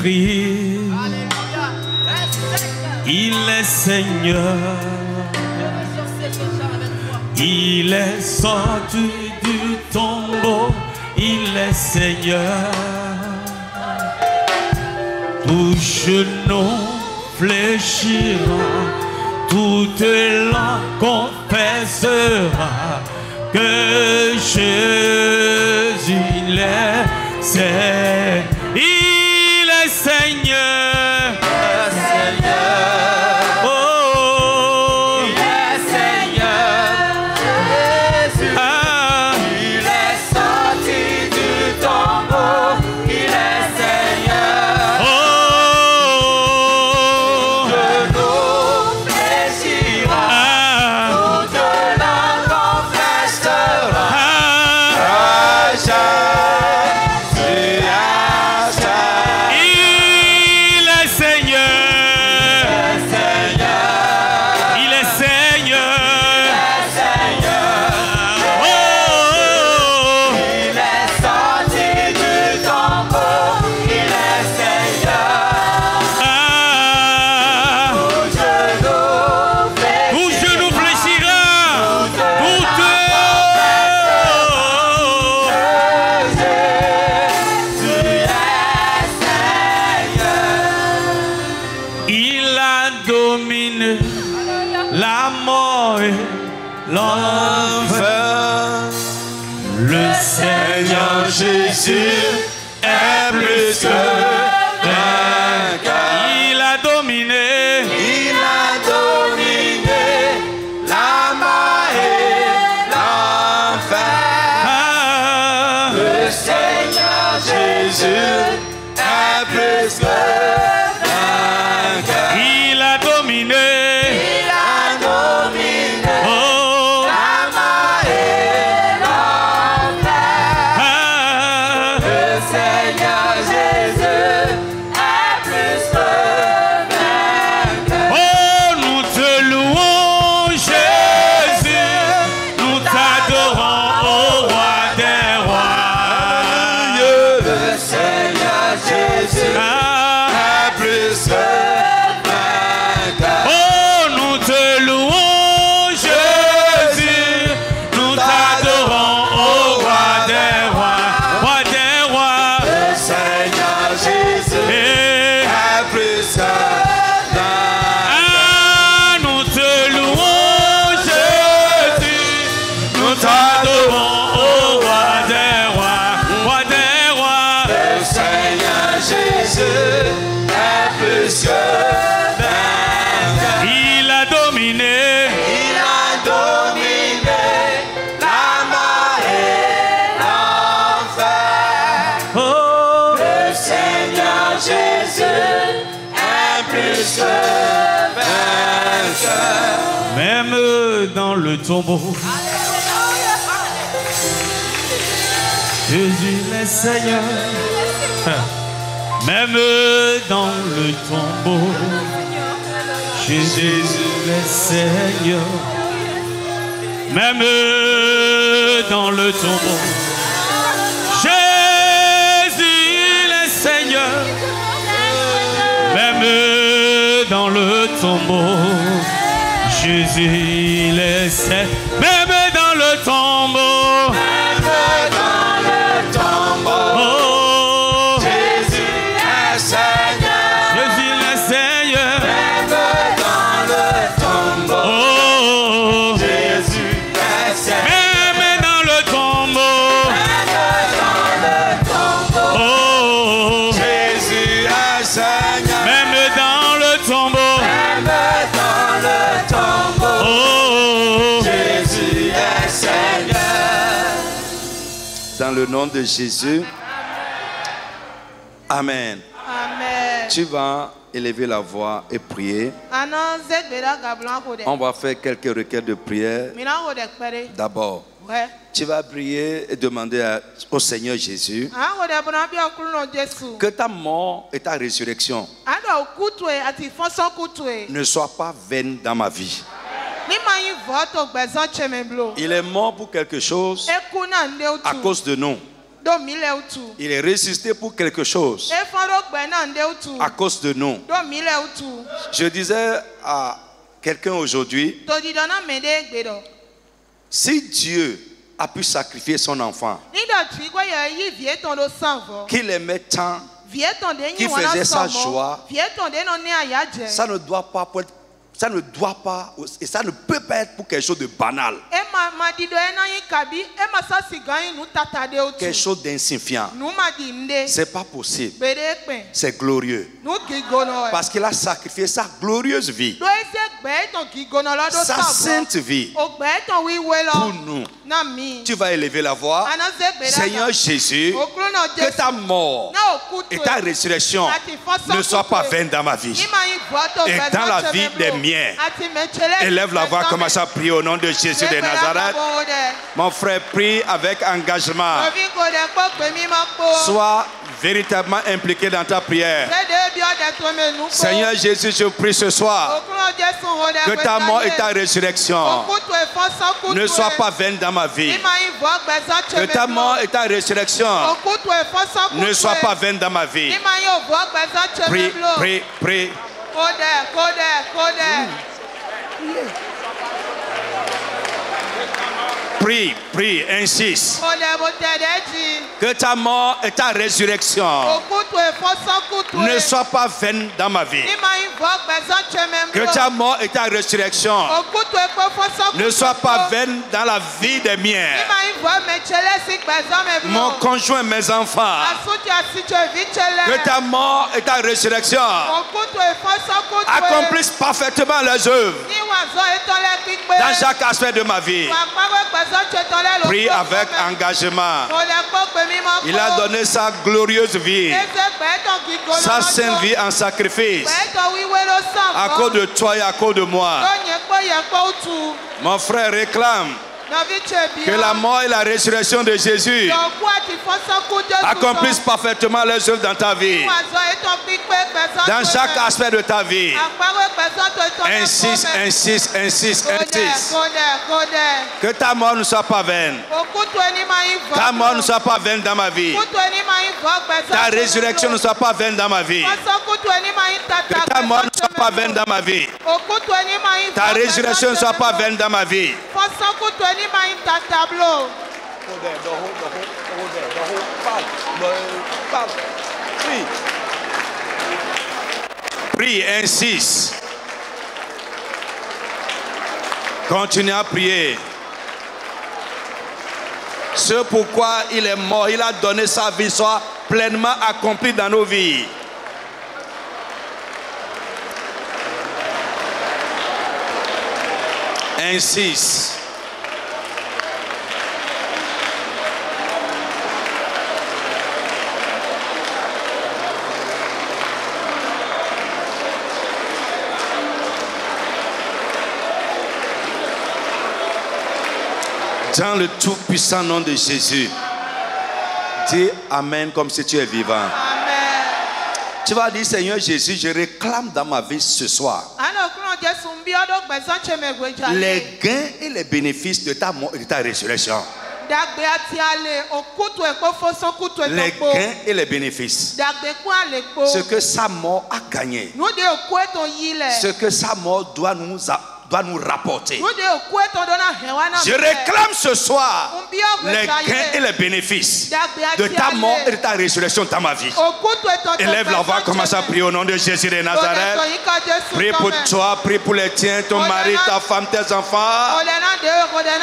prier. Il est Seigneur. Il est sorti du tombeau. Il est Seigneur. Tout genou fléchira, toute langue confessera que Jésus il est Seigneur. Il est Seigneur. Jésus est plus que vainqueur. Il a dominé. Il a dominé la mort et l'enfer. Le Seigneur Jésus est plus que vainqueur. Il a dominé. Il a dominé. Oh. Il a dominé. Il a dominé la mort et l'enfer. Oh. Le Seigneur Jésus est plus que vainqueur. Même dans le tombeau, Jésus est Seigneur. Même dans le tombeau, Jésus est Seigneur. Même dans le tombeau, Jésus est Seigneur. Même dans le tombeau, Jésus est Seigneur. Même dans le tombeau, Même dans le tombeau, oh. Dans le nom de Jésus. Amen. Amen. Tu vas élever la voix et prier. On va faire quelques requêtes de prière. D'abord, tu vas prier et demander au Seigneur Jésus que ta mort et ta résurrection ne soient pas vaines dans ma vie. Il est mort pour quelque chose à cause de nous. Il est ressuscité pour quelque chose. À cause de nous. Je disais à quelqu'un aujourd'hui, si Dieu a pu sacrifier son enfant, qu'il aimait tant, qu'il faisait sa joie, ça ne doit pas et ça ne peut pas être pour quelque chose de banal. Quelque chose d'insignifiant. C'est pas possible. C'est glorieux. Parce qu'il a sacrifié sa glorieuse vie, sa sainte vie pour nous. Tu vas élever la voix. Seigneur Jésus, que ta mort et ta résurrection ne soient pas vaines dans ma vie et dans la vie des miens. Élève la voix, commence à prier au nom de Jésus de Nazareth. Mon frère, prie avec engagement. Sois véritablement impliqué dans ta prière. Seigneur Jésus, je prie ce soir que ta mort et ta résurrection ne soient pas vaines dans ma vie. Que ta mort et ta résurrection ne soient pas vaines dans ma vie. Prie, prie, prie. Prie, prie, insiste. Que ta mort et ta résurrection ne soient pas vaines dans ma vie. Que ta mort et ta résurrection ne soient pas vaines dans la vie des miens. Mon conjoint, mes enfants. Que ta mort et ta résurrection accomplissent parfaitement leurs œuvres dans chaque aspect de ma vie. Prie avec engagement. Il a donné sa glorieuse vie, sa sainte vie en sacrifice à cause de toi et à cause de moi. Mon frère réclame que la mort et la résurrection de Jésus accomplissent parfaitement leurs œuvres dans ta vie, dans chaque aspect de ta vie. Insiste, insiste, insiste, insiste. Que ta mort ne soit pas vaine. Ta mort ne soit pas vaine dans ma vie. Ta résurrection ne soit pas vaine dans ma vie. Que ta mort ne soit pas vaine dans ma vie. Ta résurrection ne soit pas vaine dans ma vie. Prie, insiste. Continue à prier. Ce pourquoi il est mort, il a donné sa vie, soit pleinement accomplie dans nos vies. Insiste. Dans le tout-puissant nom de Jésus, dis Amen comme si tu es vivant. Amen. Tu vas dire, Seigneur Jésus, je réclame dans ma vie ce soir les gains et les bénéfices de ta mort et de ta résurrection. Les gains et les bénéfices. Ce que sa mort a gagné. Ce que sa mort doit nous rapporter. Je réclame ce soir les gains et les bénéfices de ta mort et de ta résurrection dans ma vie. Élève la voix, commence à prier au nom de Jésus de Nazareth. Prie pour toi, prie pour les tiens, ton mari, ta femme, tes enfants.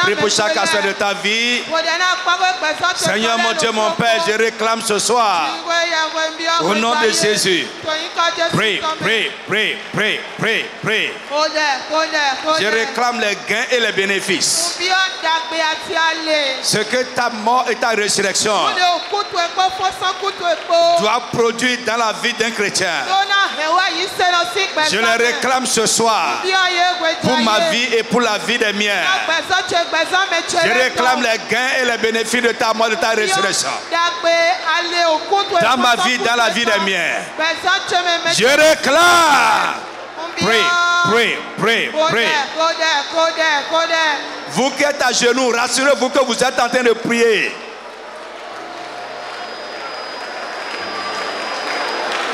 Prie pour chaque aspect de ta vie. Seigneur mon Dieu, mon Père, je réclame ce soir au nom de Jésus. Prie, prie, prie, prie, prie, prie. Je réclame les gains et les bénéfices. Ce que ta mort et ta résurrection doivent produire dans la vie d'un chrétien. Je les réclame ce soir pour ma vie et pour la vie des miens. Je réclame les gains et les bénéfices de ta mort et de ta résurrection dans ma vie, dans la vie des miens. Je réclame. Prie, prie, prie, prie. Vous qui êtes à genoux, rassurez-vous que vous êtes en train de prier.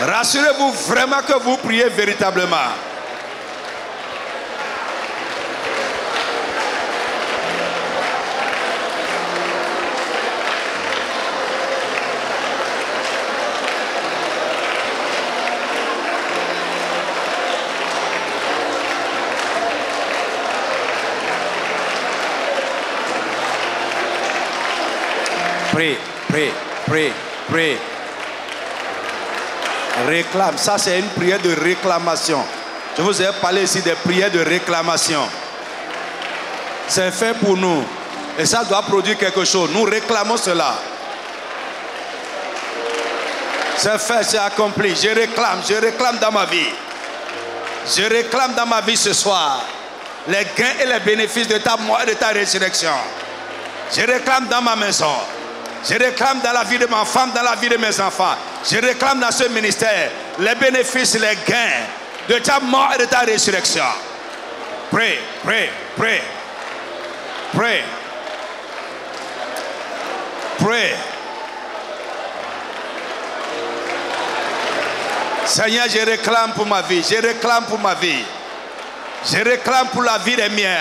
Rassurez-vous vraiment que vous priez véritablement. Prie, prie, prie, prie. Réclame. Ça, c'est une prière de réclamation. Je vous ai parlé ici des prières de réclamation. C'est fait pour nous. Et ça doit produire quelque chose. Nous réclamons cela. C'est fait, c'est accompli. Je réclame dans ma vie. Je réclame dans ma vie ce soir les gains et les bénéfices de ta mort et de ta résurrection. Je réclame dans ma maison. Je réclame dans la vie de ma femme, dans la vie de mes enfants. Je réclame dans ce ministère les bénéfices, les gains de ta mort et de ta résurrection. Pray, pray, pray. Pray. Pray. Seigneur, je réclame pour ma vie. Je réclame pour ma vie. Je réclame pour la vie des miens.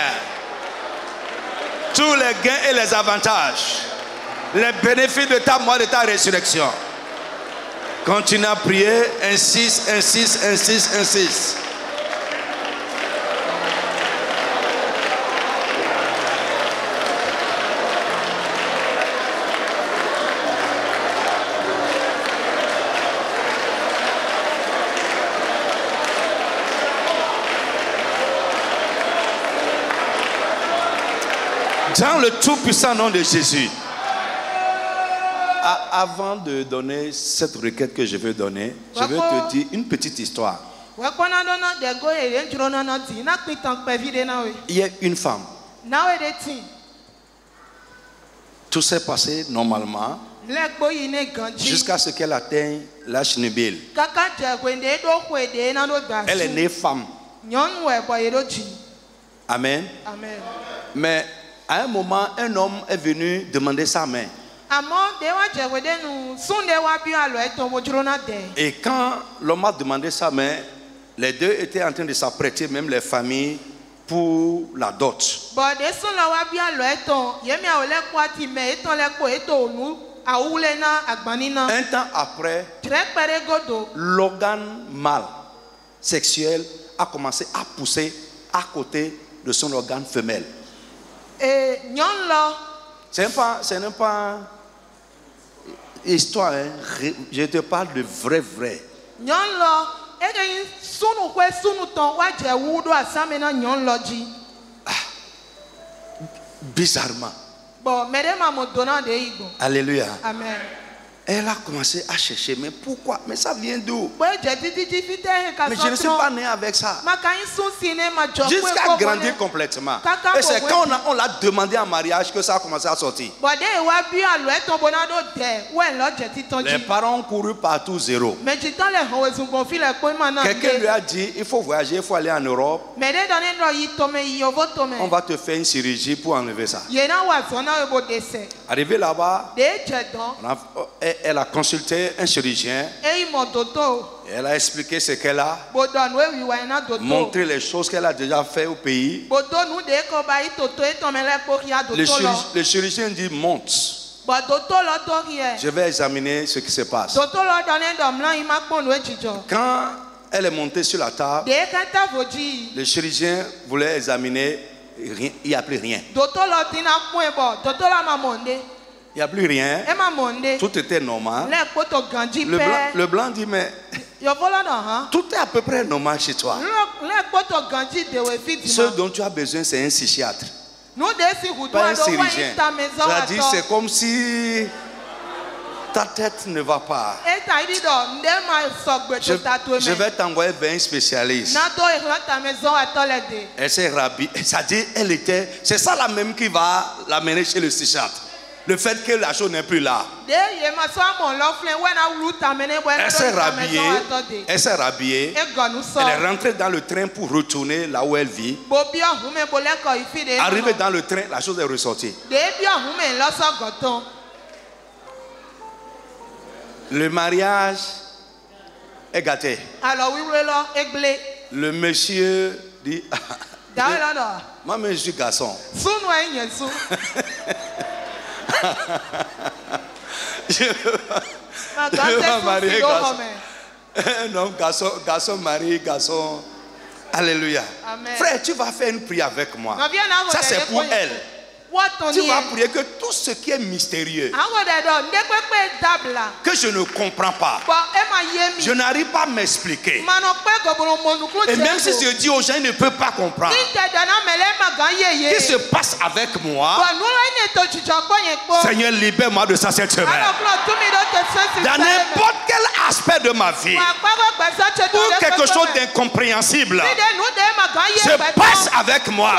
Tous les gains et les avantages. Les bénéfices de ta mort et de ta résurrection. Continue à prier. Insiste, insiste, insiste, insiste. Dans le tout-puissant nom de Jésus. Avant de donner cette requête que je veux donner, je veux te dire une petite histoire. Il y a une femme. Tout s'est passé normalement jusqu'à ce qu'elle atteigne l'âge nubile. Elle est née femme. Amen. Amen. Mais à un moment, un homme est venu demander sa main. Et quand l'homme a demandé sa main, les deux étaient en train de s'apprêter, même les familles, pour la dot. Un temps après, l'organe mâle sexuel a commencé à pousser à côté de son organe femelle. Ce n'est pas histoire, hein? Je te parle de vrai. Bizarrement. Alléluia. Amen. Elle a commencé à chercher, mais pourquoi? Mais ça vient d'où? Mais je ne suis pas né avec ça. Jusqu'à grandir complètement. Et c'est quand on l'a demandé en mariage que ça a commencé à sortir. Les parents ont couru partout zéro. Quelqu'un lui a dit, il faut voyager, il faut aller en Europe. On va te faire une chirurgie pour enlever ça. Arrivé là-bas, elle a consulté un chirurgien. Elle a expliqué ce qu'elle a. Montré les choses qu'elle a déjà fait au pays. Le chirurgien dit monte. Je vais examiner ce qui se passe. Quand elle est montée sur la table, le chirurgien voulait examiner. Il n'y a plus rien. Il n'y a plus rien. Tout était normal. Le blanc dit, mais tout est à peu près normal chez toi. Ce dont tu as besoin, c'est un psychiatre. Pas un chirurgien. C'est-à-dire, c'est comme si ta tête ne va pas. Je vais t'envoyer vers un spécialiste. Elle s'est rhabillée. C'est-à-dire, c'est ça la même qui va l'amener chez le psychiatre. Le fait que la chose n'est plus là. Elle s'est rhabillée. Elle est rentrée dans le train pour retourner là où elle vit. Arrivée dans le train, la chose est ressortie. Le mariage est gâté. Alors oui, le monsieur dit, moi je suis garçon. Je veux pas marier garçon. Non, garçon marié, garçon. Alléluia. Amen. Frère, tu vas faire une prière avec moi. Ça c'est pour elle. Tu vas prier que tout ce qui est mystérieux, que je ne comprends pas, je n'arrive pas à m'expliquer. Et même si je dis aux gens, ils ne peuvent pas comprendre. Qu'est-ce qui se passe avec moi? Seigneur, libère-moi de ça cette semaine. Dans n'importe quel aspect de ma vie, pour quelque chose d'incompréhensible se passe avec moi.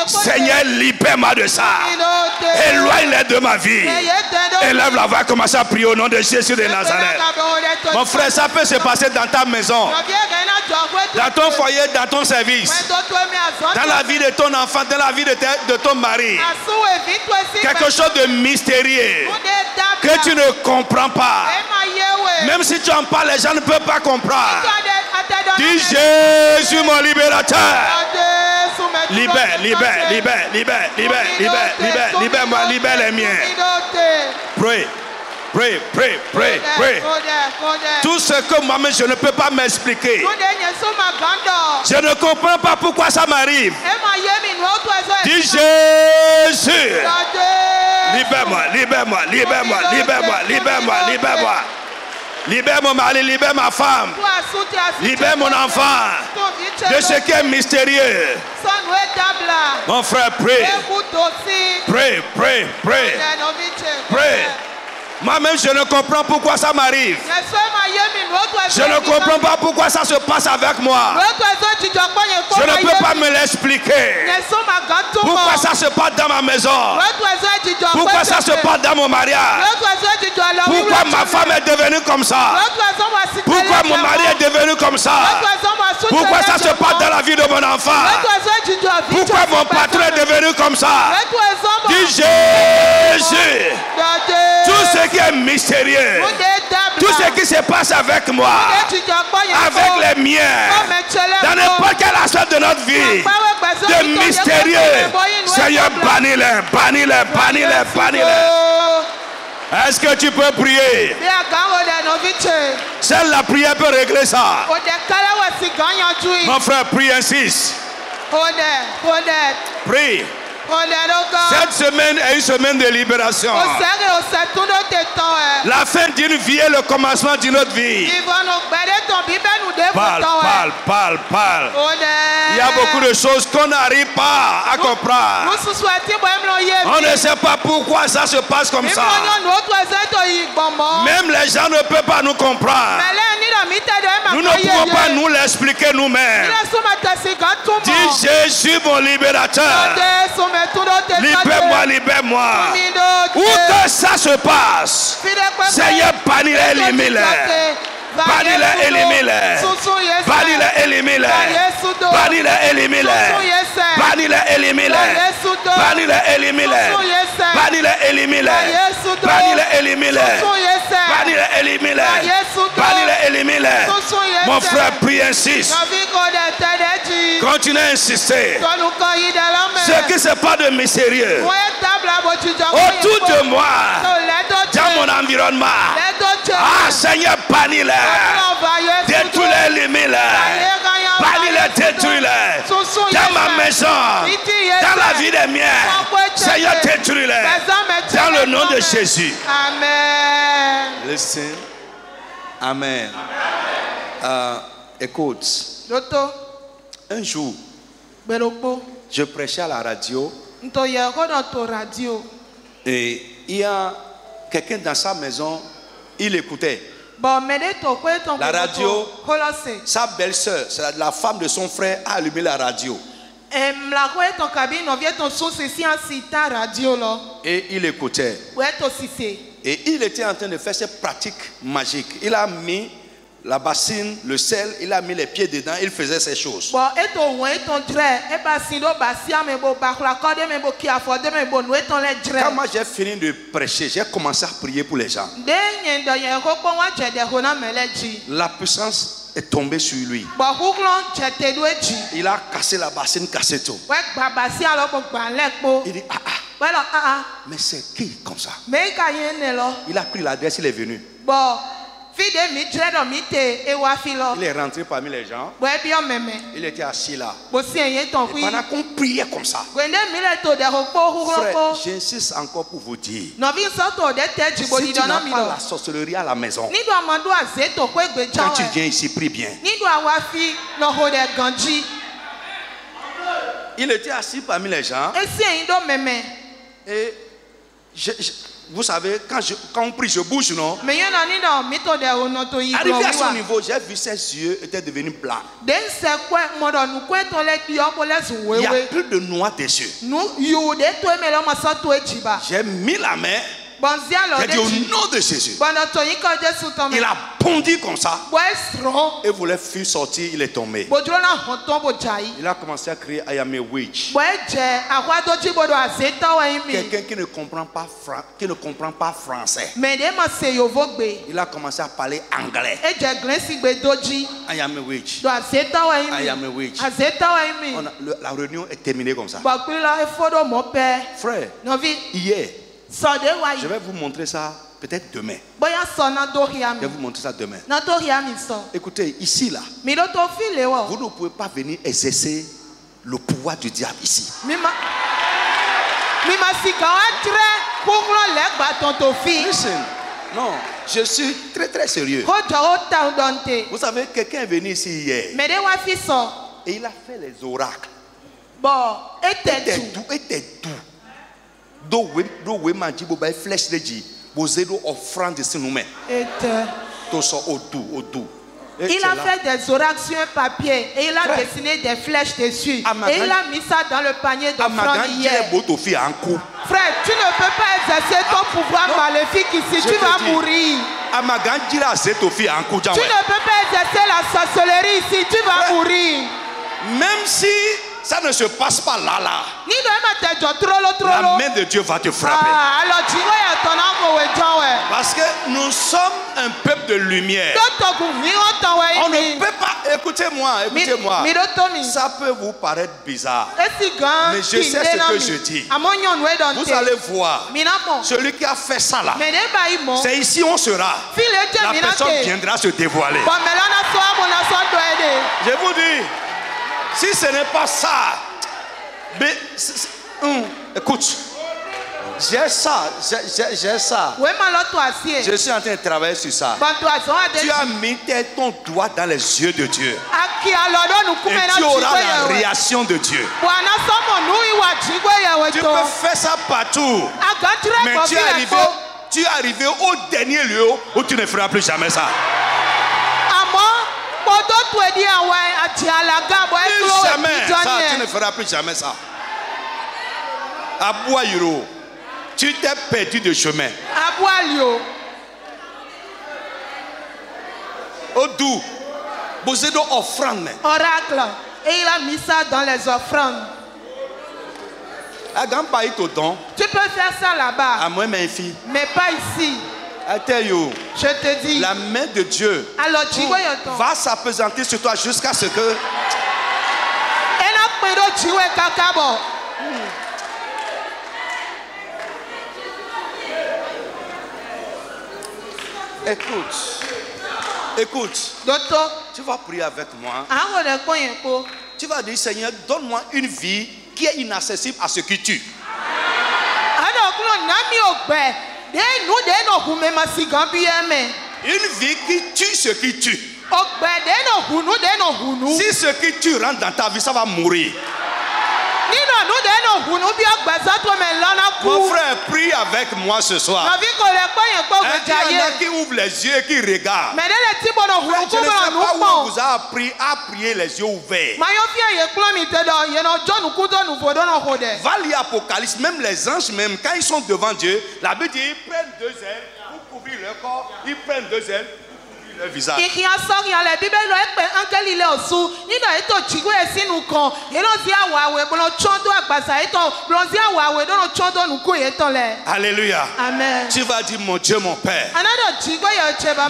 Seigneur, libère-moi de ça. Éloigne-les de ma vie. Élève la voix, commence à prier au nom de Jésus de Nazareth. Mon frère, ça peut se passer dans ta maison, dans ton foyer, dans ton service, dans la vie de ton enfant, dans la vie de ton mari. Quelque chose de mystérieux que tu ne comprends pas. Même si tu en parles, les gens ne peuvent pas comprendre. Dis Jésus mon libérateur. Libère, libère, libère, libère, libère, libère, libère, libère-moi, libère les miens. Pray, pray, pray, pray, pray. Tout ce que moi-même je ne peux pas m'expliquer. Je ne comprends pas pourquoi ça m'arrive. Dis Jésus. Libère-moi, libère-moi, libère-moi, libère-moi, libère-moi, libère-moi. Libère mon mari, libère ma femme, libère mon enfant de ce qui est mystérieux. Mon frère, prie. Prie, prie, prie. Prie. Moi-même, je ne comprends pourquoi ça m'arrive. Je ne comprends pas pourquoi ça se passe avec moi. Je ne peux pas me l'expliquer. Pourquoi ça se passe dans ma maison? Pourquoi ça se passe dans mon mariage? Pourquoi ma femme est devenue comme ça? Pourquoi mon mari est devenu comme ça? Pourquoi ça se passe dans la vie de mon enfant? Pourquoi mon patron est devenu comme ça? Dis Jésus. Tout ce qui est mystérieux, tout ce qui se passe avec moi, avec les miens, dans n'importe quel aspect de notre vie, de mystérieux, Seigneur, bannis-les, bannis-les, bannis-les, bannis-les. Est-ce que tu peux prier? Seule la prière peut régler ça. Mon frère, prie, insiste. Prie. Cette semaine est une semaine de libération. La fin d'une vie et le commencement d'une autre vie. Parle, parle, parle, parle. Il y a beaucoup de choses qu'on n'arrive pas à comprendre. On ne sait pas pourquoi ça se passe comme ça. Même les gens ne peuvent pas nous comprendre. Nous ne pouvons pas nous l'expliquer nous-mêmes. Dis Jésus mon libérateur. Libère-moi, libère-moi. Où que ça se passe, Seigneur, bannis-les, élimine-les. Bannis-les, élimine-les. Bannis-les, élimine-les. Bannis-les, élimine-les. Bannis-les, élimine-les. Bannis-les, élimine-les. Bannis-les, élimine-les. Bannis-les, élimine-les. Bannis-les, élimine-les. Bannis-les, élimine-les. Mon frère, prie, insiste. Continue à insister. Ce qui se passe de mystérieux autour de moi, dans mon environnement. Ah, Seigneur, bannis-les. Détruis-les, élimine-les. Bannis-les, détruis-les. Dans ma maison, dans la vie des miens. Seigneur, détruis-les. Dans le nom de Jésus. Amen. Listen. Amen. Écoute. Un jour, je prêchais à la radio. Et il y a quelqu'un dans sa maison, il écoutait. La radio, sa belle-sœur, c'est la femme de son frère, a allumé la radio. Et il écoutait. Et il était en train de faire ses pratiques magiques. Il a mis la bassine, le sel, il a mis les pieds dedans, il faisait ces choses. Quand moi j'ai fini de prêcher, j'ai commencé à prier pour les gens. La puissance est tombée sur lui. Il a cassé la bassine, cassé tout. Il dit mais c'est qui comme ça? Il a pris l'adresse, il est venu. Il est rentré parmi les gens. Il était assis là. Et pendant qu'on priait comme ça, frère, j'insiste encore pour vous dire, si tu n'as pas la sorcellerie à la maison, quand tu viens ici, prie bien. Il était assis parmi les gens. Et vous savez, quand on prie, je bouge, non? Arrivé à son niveau, j'ai vu ses yeux étaient devenus blancs. Il n'y a plus de noix des yeux. J'ai mis la main. J'ai dit au nom de Jésus. Il a bondi comme ça. Et voulait fuir sortir, il est tombé. Il a commencé à crier I am a witch. Quelqu'un qui ne comprend pas français. Il a commencé à parler anglais. I am a witch. I am a witch. La réunion est terminée comme ça. Frère, hier, je vais vous montrer ça peut-être demain. Je vais vous montrer ça demain. Écoutez, ici là, vous ne pouvez pas venir exercer le pouvoir du diable ici. Listen, non, je suis très très sérieux. Vous savez, quelqu'un est venu ici hier et il a fait les oracles. Était doux. Do we manji bo bay flèche de ji bozedo offrande de sinoume to so odu. Il a fait des oracles sur un papier et il a dessiné des flèches dessus. Et il a mis ça dans le panier d'offrande hier. Frère, tu ne peux pas exercer ton pouvoir maléfique ici, tu vas mourir. Tu ne peux pas exercer la sorcellerie ici, tu vas mourir. Même si ça ne se passe pas là. La main de Dieu va te frapper. Parce que nous sommes un peuple de lumière. On ne peut pas, écoutez-moi. Ça peut vous paraître bizarre. Mais je sais ce que je dis. Vous allez voir. Celui qui a fait ça là, c'est ici on sera. La personne viendra se dévoiler. Je vous dis, si ce n'est pas ça, mais, écoute, j'ai ça. Je suis en train de travailler sur ça. Tu as mis ton doigt dans les yeux de Dieu. Et tu auras la réaction de Dieu. Tu peux faire ça partout. Mais tu es arrivé au dernier lieu où tu ne feras plus jamais ça. Jamais ça, tu ne feras plus jamais ça. Aboyiro, tu t'es perdu de chemin. Odou, Bozedo offrande. Oracle, et il a mis ça dans les offrandes. Tu peux faire ça là-bas, mais pas ici. Je te dis, la main de Dieu va s'appesantir sur toi jusqu'à ce que écoute, tu vas prier avec moi. Tu vas dire, Seigneur, donne-moi une vie qui est inaccessible à ce qui tue. Une vie qui tue ce qui tue. Si ce qui tue rentre dans ta vie, ça va mourir. Mon frère, prie avec moi ce soir. Il y en a qui ouvrent les yeux et qui regardent. Je ne sais pas où on vous a appris à prier les yeux ouverts. Va lire Apocalypse, même les anges, même quand ils sont devant Dieu, la Bible dit ils prennent 2 ailes pour couvrir leur corps, ils prennent 2 ailes pour couvrir leur visage. Alléluia. Amen. Tu vas dire, mon Dieu, mon Père,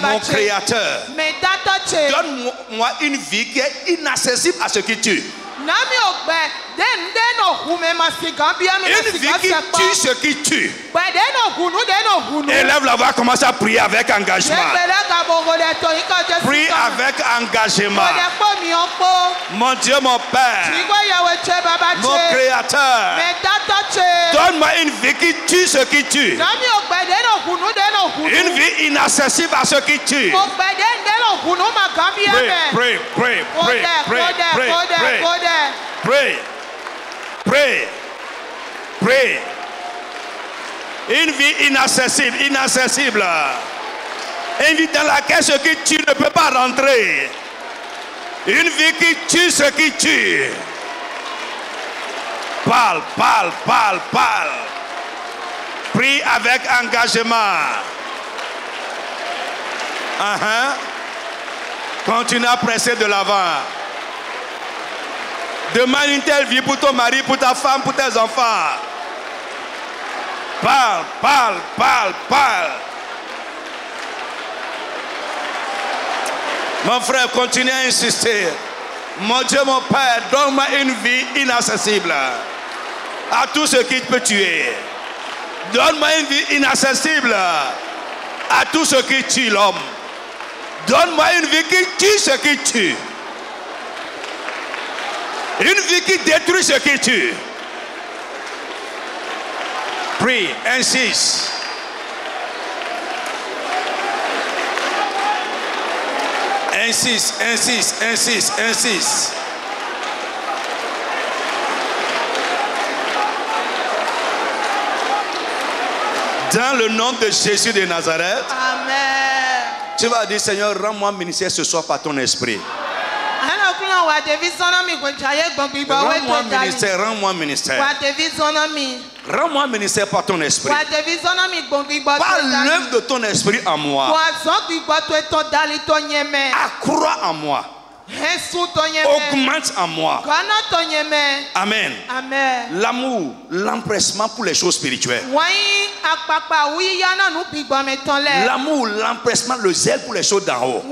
mon Créateur, donne-moi une vie qui est inaccessible à ce qui tue. Une vie qui tue ce qui tue. Élève la voix, commence à prier avec engagement. Prie avec engagement. Mon Dieu, mon Père, mon Créateur, donne-moi une vie qui tue ce qui tue. Une vie inaccessible à ce qui tue. Pray, pray, pray, pray, pray, pray, pray, pray, pray. Une vie inaccessible, inaccessible. Une vie dans laquelle ce qui tue ne peut pas rentrer. Une vie qui tue ce qui tue. Parle, parle, parle, parle. Prie avec engagement. Continue à presser de l'avant. Demande une telle vie pour ton mari, pour ta femme, pour tes enfants. Parle, parle, parle, parle. Mon frère, continue à insister. Mon Dieu, mon Père, donne-moi une vie inaccessible à tout ce qui peut tuer. Donne-moi une vie inaccessible à tout ce qui tue l'homme. Donne-moi une vie qui tue ce qui tue. Une vie qui détruit ce qui tue. Prie, insiste. Insiste, insiste, insiste, insiste. Dans le nom de Jésus de Nazareth. Amen. Tu vas dire, Seigneur, rends-moi ministère ce soir par ton esprit. Rends-moi ministère, rends-moi ministère. Rends-moi ministère par ton esprit. Par l'œuvre de ton esprit en moi. Accrois en moi. Augmente en moi. Amen. L'amour, l'empressement pour les choses spirituelles. L'amour, l'empressement, le zèle pour les choses d'en haut.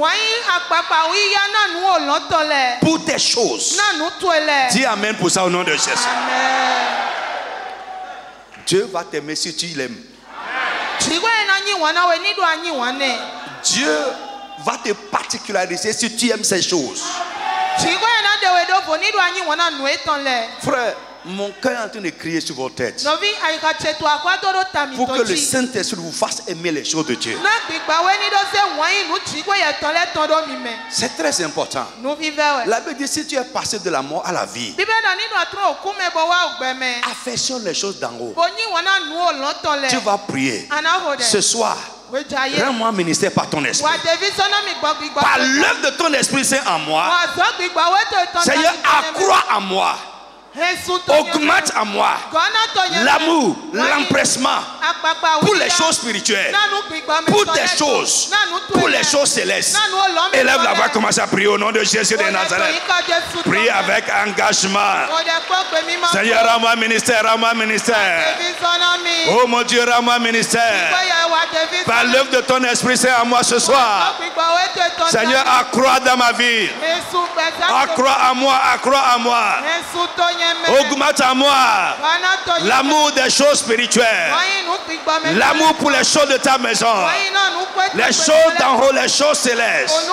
Pour tes choses. Dis amen pour ça au nom de Jésus. Dieu va t'aimer si tu l'aimes. Dieu va te particulariser si tu aimes ces choses. Frère, mon cœur est en train de crier sur vos têtes pour que le Saint-Esprit vous fasse aimer les choses de Dieu. C'est très important. La Bible dit, si tu es passé de la mort à la vie, affectionne les choses d'en haut. Tu vas prier ce soir. Rends-moi ministère par ton esprit. Par l'œuvre de ton esprit Saint en moi. Seigneur, accrois en moi. Augmente en moi l'amour, l'empressement pour les choses spirituelles, pour tes choses, pour les choses célestes. Élève la voix, commence à prier au nom de Jésus de Nazareth. Prie avec engagement. Seigneur, rends-moi ministère, rends-moi ministère. Oh mon Dieu, rends-moi ministère. Par l'œuvre de ton esprit, c'est en moi ce soir. Seigneur, accrois dans ma vie. Accrois à moi, accrois à moi. Augmente à moi l'amour des choses spirituelles, l'amour pour les choses de ta maison, les choses d'en haut, les choses célestes.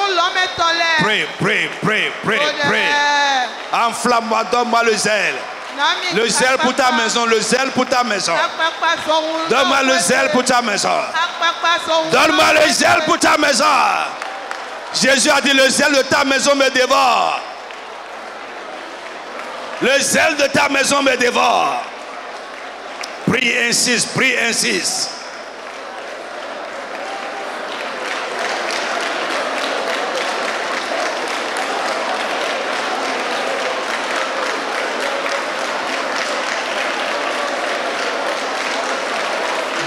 Prie, prie, prie, prie, prie. Enflamme-moi, donne-moi le zèle. Le zèle pour ta maison, le zèle pour ta maison. Donne-moi le zèle pour ta maison. Donne-moi le zèle pour ta maison. Jésus a dit, le zèle de ta maison me dévore. Le zèle de ta maison me dévore. Prie, insiste, prie, insiste.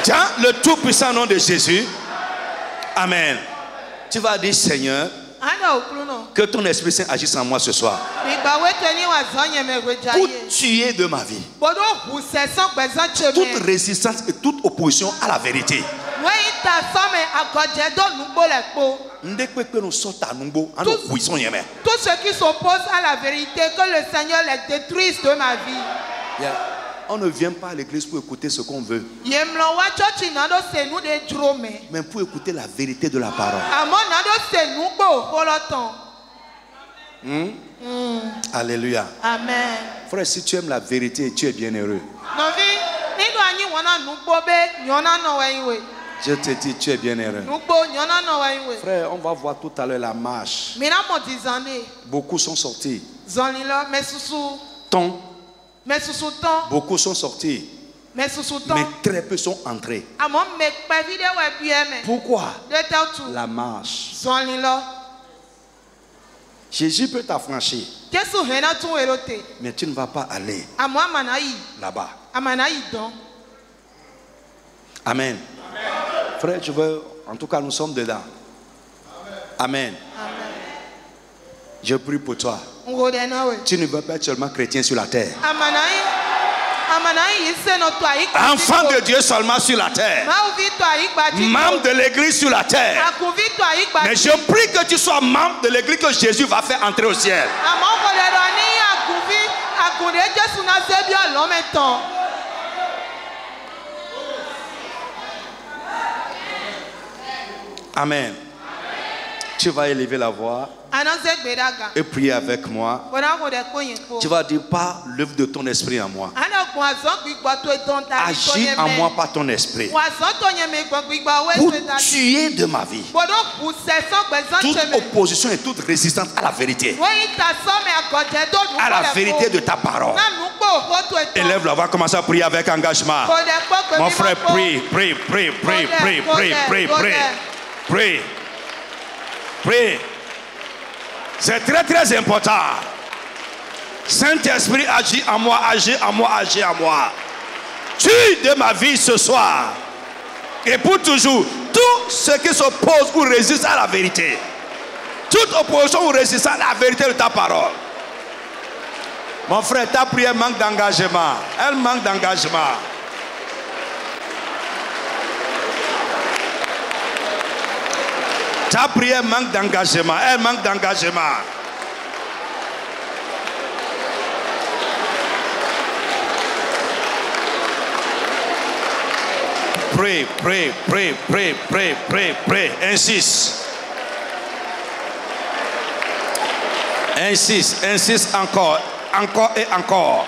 Dans le tout puissant nom de Jésus. Amen. Tu vas dire, Seigneur, que ton Esprit Saint agisse en moi ce soir pour tuer de ma vie toute résistance et toute opposition à la vérité. Tout ce qui s'oppose à la vérité, que le Seigneur les détruise de ma vie. On ne vient pas à l'église pour écouter ce qu'on veut, mais pour écouter la vérité de la parole. Alléluia. Amen. Frère, si tu aimes la vérité, tu es bien heureux. Je te dis, tu es bien heureux. Frère, on va voir tout à l'heure la marche. Beaucoup sont sortis. Beaucoup sont sortis. Mais très peu sont entrés. Pourquoi? La marche. Jésus peut t'affranchir, mais tu ne vas pas aller là-bas. Amen. Frère, je veux, en tout cas, nous sommes dedans. Amen. Je prie pour toi. Tu ne veux pas être seulement chrétien sur la terre. Enfant de Dieu seulement sur la terre. Membre de l'église sur la terre. Mais je prie que tu sois membre de l'église que Jésus va faire entrer au ciel. Amen. Tu vas élever la voix et prier avec moi. Tu vas dire, par l'œuvre de ton esprit en moi, agis en moi par ton esprit pour tuer de ma vie toute opposition et toute résistance à la vérité, à la vérité de ta parole. Élève la voix, commence à prier avec engagement. Mon frère, prie, prie, prie, prie, prie, prie, prie, prie, prie, prie. C'est très très important. Saint-Esprit, agis en moi, agis en moi, agis en moi. Tue de ma vie ce soir et pour toujours tout ce qui s'oppose ou résiste à la vérité. Toute opposition ou résistance à la vérité de ta parole. Mon frère, ta prière manque d'engagement. Elle manque d'engagement. Ta prière manque d'engagement. Elle manque d'engagement. Prie, prie, prie, prie, prie, prie, prie. Insiste. Insiste, insiste encore. Encore et encore.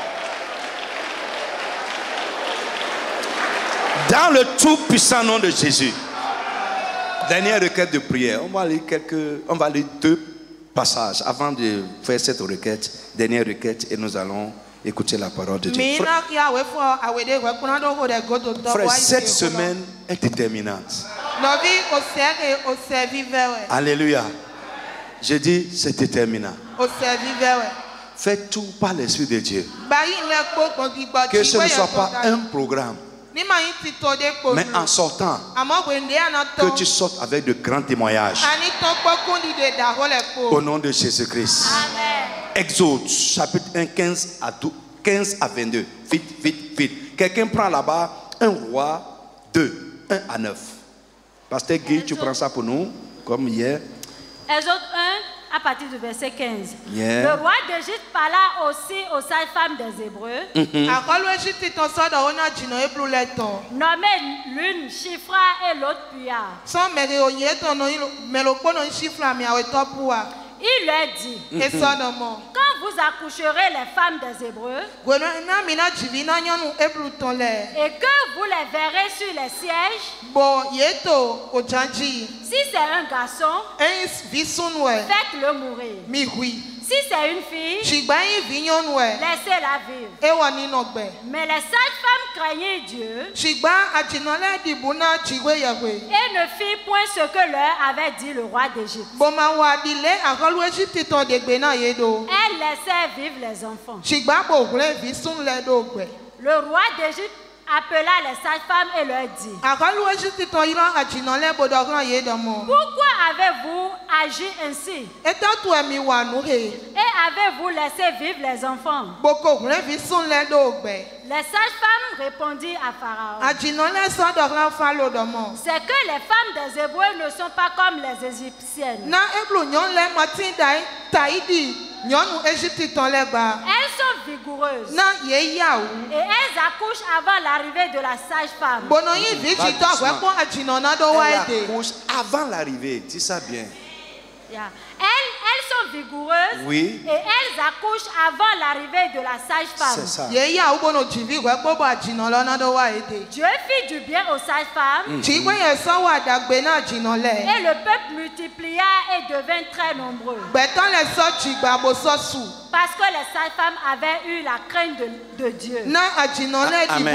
Dans le tout puissant nom de Jésus. Dernière requête de prière. On va lire deux passages avant de faire cette requête. Dernière requête et nous allons écouter la parole de Dieu. Frère, cette semaine est déterminante. Alléluia. Je dis c'est déterminant. Fais tout par l'Esprit de Dieu. Que ce ne soit pas un programme, mais en sortant, que tu sortes avec de grands témoignages. Au nom de Jésus-Christ. Exode, chapitre 1, 15 à 22. Vite, vite, vite. Quelqu'un prend là-bas un roi 2, 1 à 9. Pasteur Guy, tu prends ça pour nous, comme hier. Exode 1, à partir du verset 15. Le roi d'Égypte parla aussi aux sages-femmes des Hébreux. Nommés l'une Shifra et l'autre Puya. Il leur dit, quand vous accoucherez les femmes des Hébreux, et que vous les verrez sur les sièges, si c'est un garçon, faites-le mourir. Si c'est une fille, laissez-la vivre. Mais les sages-femmes craignaient Dieu et ne firent point ce que leur avait dit le roi d'Égypte. Elles laissèrent vivre les enfants. Le roi d'Égypte appela les sages-femmes et leur dit: pourquoi avez-vous agi ainsi? Et avez-vous laissé vivre les enfants? Les sages-femmes répondirent à Pharaon: c'est que les femmes des Hébreux ne sont pas comme les Égyptiennes. Elles sont vigoureuses et elles accouchent avant l'arrivée de la sage-femme. Elle accouche avant l'arrivée, dis ça bien. Elles sont vigoureuses, oui, et elles accouchent avant l'arrivée de la sage-femme. C'est ça. Dieu fit du bien aux sages-femmes, et le peuple multiplia et devint très nombreux. Parce que les sages-femmes avaient eu la crainte de Dieu. Amen.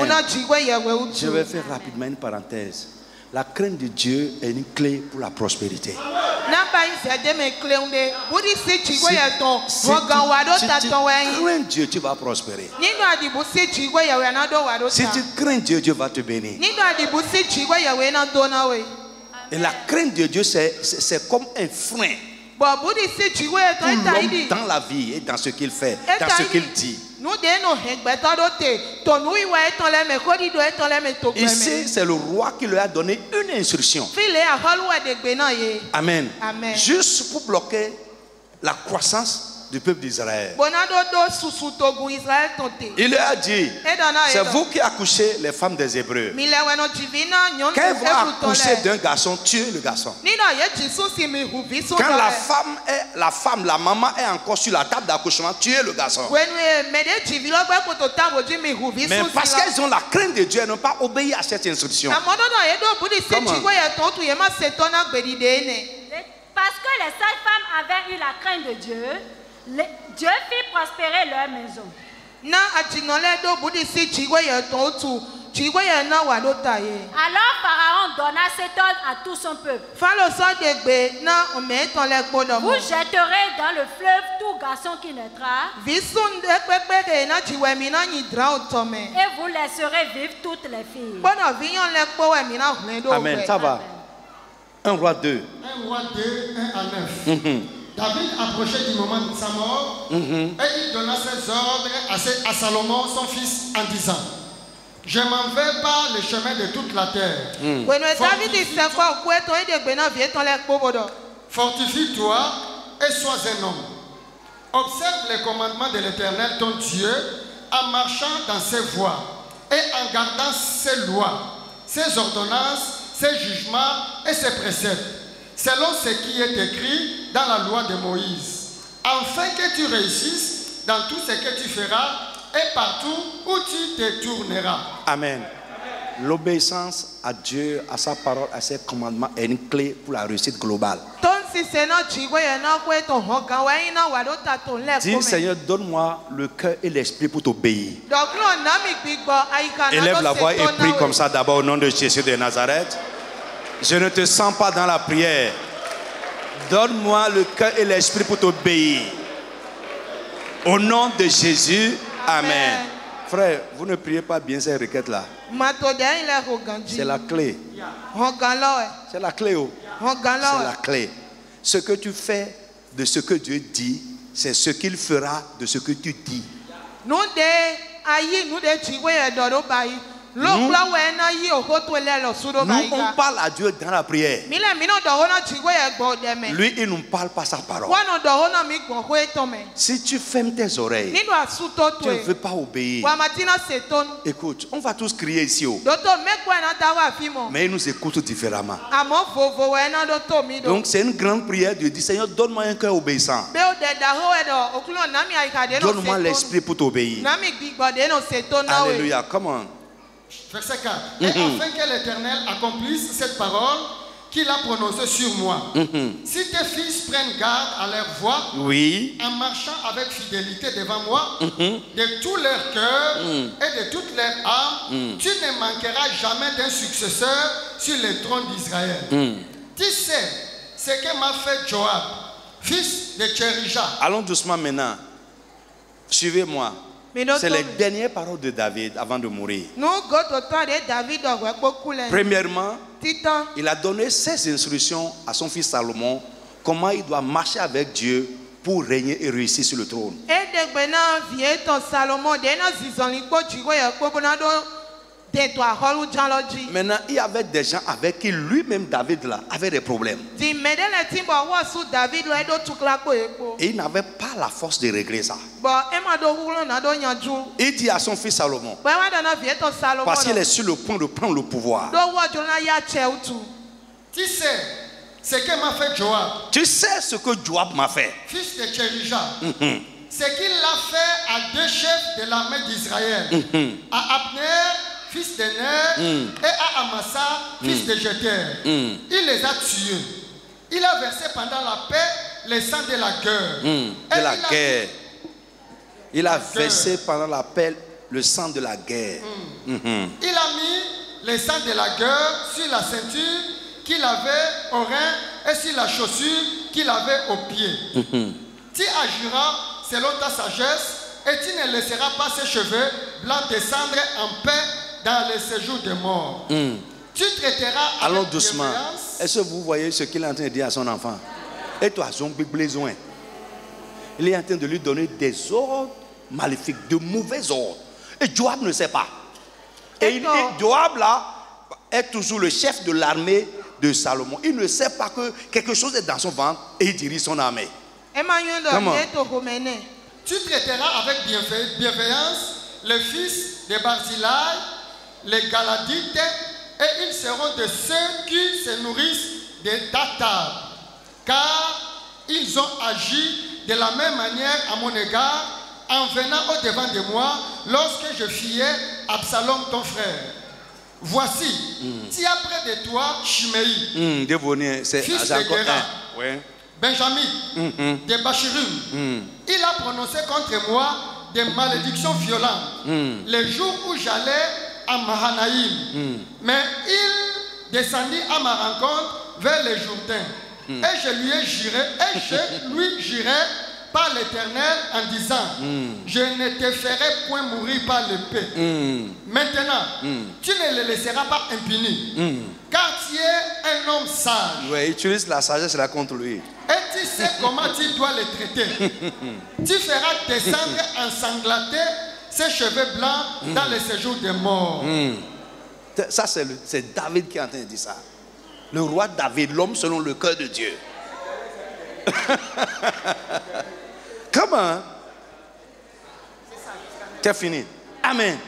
Je vais faire rapidement une parenthèse. La crainte de Dieu est une clé pour la prospérité. Si tu crains Dieu, tu vas prospérer. Si tu crains Dieu, Dieu va te bénir. Et la crainte de Dieu, c'est comme un frein pour l'homme dans la vie et dans ce qu'il fait, dans ce qu'il dit. Ici, c'est le roi qui lui a donné une instruction. Amen. Amen. Juste pour bloquer la croissance du peuple d'Israël. Il lui a dit: c'est vous qui accouchez les femmes des Hébreux. Quand vous accouchez d'un garçon, tuez le garçon. Quand la maman est encore sur la table d'accouchement, tuez le garçon. Mais parce qu'elles ont la crainte de Dieu, elles n'ont pas obéi à cette instruction. Parce que les sages-femmes avaient eu la crainte de Dieu, Dieu fit prospérer leur maison. Alors Pharaon donna cet ordre à tout son peuple: vous jetterez dans le fleuve tout garçon qui naîtra, et vous laisserez vivre toutes les filles. Amen, ça va. 1 roi 2. 1 roi 2, 1 à 9. David approchait du moment de sa mort, et il donna ses ordres à Salomon, son fils, en disant: je m'en vais par le chemin de toute la terre. Fortifie-toi et sois un homme. Observe les commandements de l'Éternel ton Dieu en marchant dans ses voies et en gardant ses lois, ses ordonnances, ses jugements et ses préceptes, selon ce qui est écrit dans la loi de Moïse, afin que tu réussisses dans tout ce que tu feras et partout où tu te tourneras. Amen. L'obéissance à Dieu, à sa parole, à ses commandements est une clé pour la réussite globale. Dis: Seigneur, donne-moi le cœur et l'esprit pour t'obéir. Élève la voix et prie comme ça d'abord au nom de Jésus de Nazareth. Je ne te sens pas dans la prière. Donne-moi le cœur et l'esprit pour t'obéir. Au nom de Jésus, Amen. Frère, vous ne priez pas bien ces requêtes-là. C'est la clé. C'est la clé. C'est la clé. Ce que tu fais de ce que Dieu dit, c'est ce qu'il fera de ce que tu dis. Nous, on parle à Dieu dans la prière. Lui, il nous parle par sa parole. Si tu fermes tes oreilles, tu ne veux pas obéir. Écoute, on va tous crier ici. Mais il nous écoute différemment. Donc c'est une grande prière. Dieu dit: Seigneur, donne-moi un cœur obéissant. Donne-moi l'esprit pour t'obéir. Alléluia, come on. Verset 4. Et afin que l'Éternel accomplisse cette parole qu'il a prononcée sur moi. Si tes fils prennent garde à leur voix, oui, en marchant avec fidélité devant moi, de tout leur cœur et de toute leur âme, tu ne manqueras jamais d'un successeur sur le trône d'Israël. Tu sais ce que m'a fait Joab, fils de Tcherija. Allons doucement maintenant. Suivez-moi. C'est les dernières paroles de David avant de mourir. Premièrement, il a donné 16 instructions à son fils Salomon comment il doit marcher avec Dieu pour régner et réussir sur le trône. Maintenant, il y avait des gens avec qui lui-même David là, avait des problèmes. Et il n'avait pas la force de régler ça. Il dit à son fils Salomon, parce qu'il est sur le point de prendre le pouvoir. Tu sais ce que m'a fait Joab. Tu sais ce que Joab m'a fait. Fils de Tcherija. Ce qu'il a fait à deux chefs de l'armée d'Israël. À Abner, fils de Ner, et à Amasa, fils de Jeter. Il les a tués. Il a versé pendant la paix le sang de la guerre. Il a versé pendant la paix le sang de la guerre. Il a mis le sang de la guerre sur la ceinture qu'il avait au rein et sur la chaussure qu'il avait au pied. Tu agiras selon ta sagesse et tu ne laisseras pas ses cheveux blancs descendre en paix dans le séjour des morts. Tu traiteras avec allons doucement. Est-ce que vous voyez ce qu'il est en train de dire à son enfant? Et toi, zombie besoin. Il est en train de lui donner des ordres maléfiques, de mauvais ordres. Et Joab ne sait pas. Et Joab là est toujours le chef de l'armée de Salomon. Il ne sait pas que quelque chose est dans son ventre et il dirige son armée. Comment? Tu traiteras avec bienveillance les fils de Barzillai, les Galadites, et ils seront de ceux qui se nourrissent de ta table. Car ils ont agi de la même manière à mon égard en venant au-devant de moi lorsque je fuyais Absalom ton frère. Voici, tu as près de toi Shimei, fils de Gera, Benjamin, de Bachirim. Il a prononcé contre moi des malédictions violentes les jours où j'allais à Mahanaïm. Mais il descendit à ma rencontre vers les Jourdains. Et je lui jurai par l'Éternel en disant, je ne te ferai point mourir par l'épée. Maintenant, tu ne le laisseras pas impuni, car tu es un homme sage. Oui, utilise la sagesse là contre lui. Et tu sais comment tu dois le traiter. Tu feras descendre ensanglanté ses cheveux blancs dans le séjour des morts. Ça, c'est David qui est en train de dire ça. Le roi David, l'homme selon le cœur de Dieu. Comment? Tu as fini. Amen.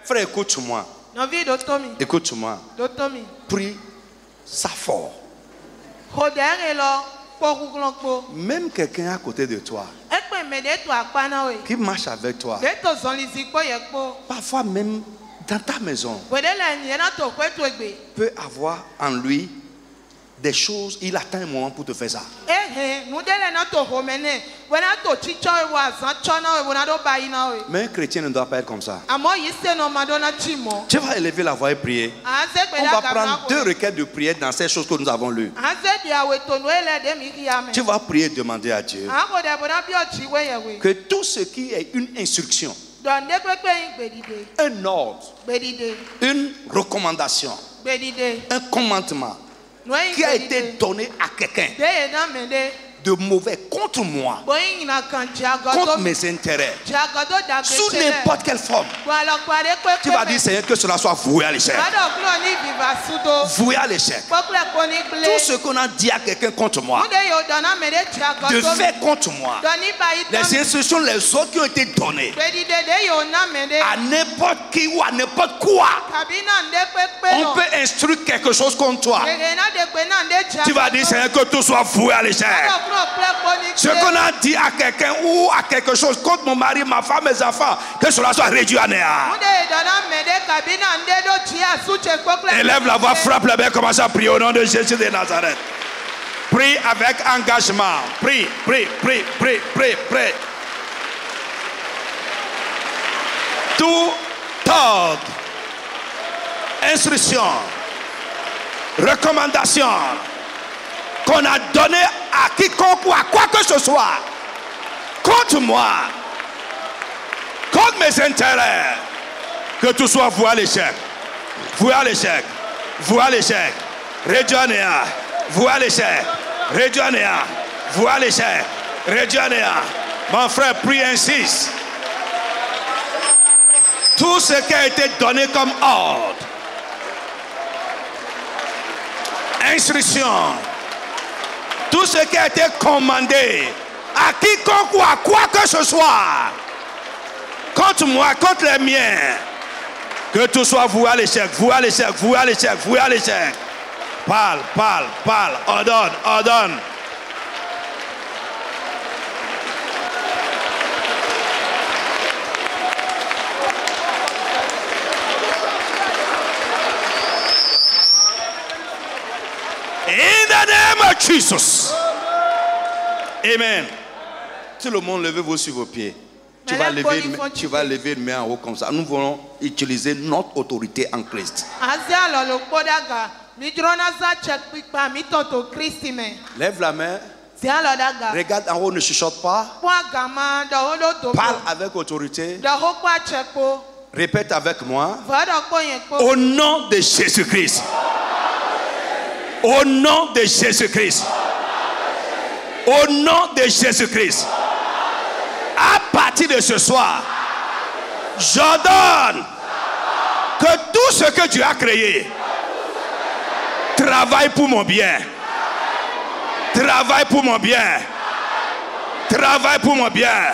Frère, écoute-moi. Écoute-moi. Prie ça fort. Même quelqu'un à côté de toi qui marche avec toi, parfois même dans ta maison, peut avoir en lui des choses, il attend un moment pour te faire ça. Mais un chrétien ne doit pas être comme ça. Tu vas élever la voix et prier. On va prendre 2 requêtes de prière dans ces choses que nous avons lues. Tu vas prier et demander à Dieu que tout ce qui est une instruction, un ordre, une recommandation, un commandement qui a été donné à quelqu'un de mauvais contre moi, contre mes intérêts, sous n'importe quelle forme, tu vas dire Seigneur que cela soit voué à l'échec. Voué à l'échec. Tout ce qu'on a dit à quelqu'un contre moi, de faire contre moi, les instructions, les autres qui ont été données à n'importe qui ou à n'importe quoi, on peut instruire quelque chose contre toi. Tu vas dire Seigneur que tout soit voué à l'échec. Ce qu'on a dit à quelqu'un ou à quelque chose contre mon mari, ma femme, mes enfants, que cela soit réduit à néant. Élève la voix, frappe la main, commence à prier au nom de Jésus de Nazareth. Prie avec engagement. Prie, prie, prie, prie, prie, prie. Tout ordre, instruction, recommandation qu'on a donné à quiconque ou à quoi que ce soit contre moi, contre mes intérêts. Que tout soit voué à l'échec. Voué à l'échec. Voué à l'échec. Réduit à néant. Voué à l'échec. Réduit à néant. Voué à l'échec. Réduit à néant. Mon frère, prie, insiste. Tout ce qui a été donné comme ordre, instruction, tout ce qui a été commandé à quiconque ou à quoi que ce soit, contre moi, contre les miens, que tout soit voué à l'échec, voué à l'échec, voué à l'échec, voué à l'échec. Parle, parle, parle, ordonne, ordonne. In the name of Jesus. Amen. Tout le monde, levez-vous sur vos pieds. Tu vas lever une main en haut comme ça. Nous voulons utiliser notre autorité en Christ. Lève la main. Regarde en haut, ne chuchote pas. Parle avec autorité. Répète avec moi. Au nom de Jésus-Christ. Au nom de Jésus-Christ. Au nom de Jésus-Christ. À partir de ce soir, j'ordonne que tout ce que Dieu a créé travaille pour mon bien. Travaille pour mon bien. Travaille pour mon bien.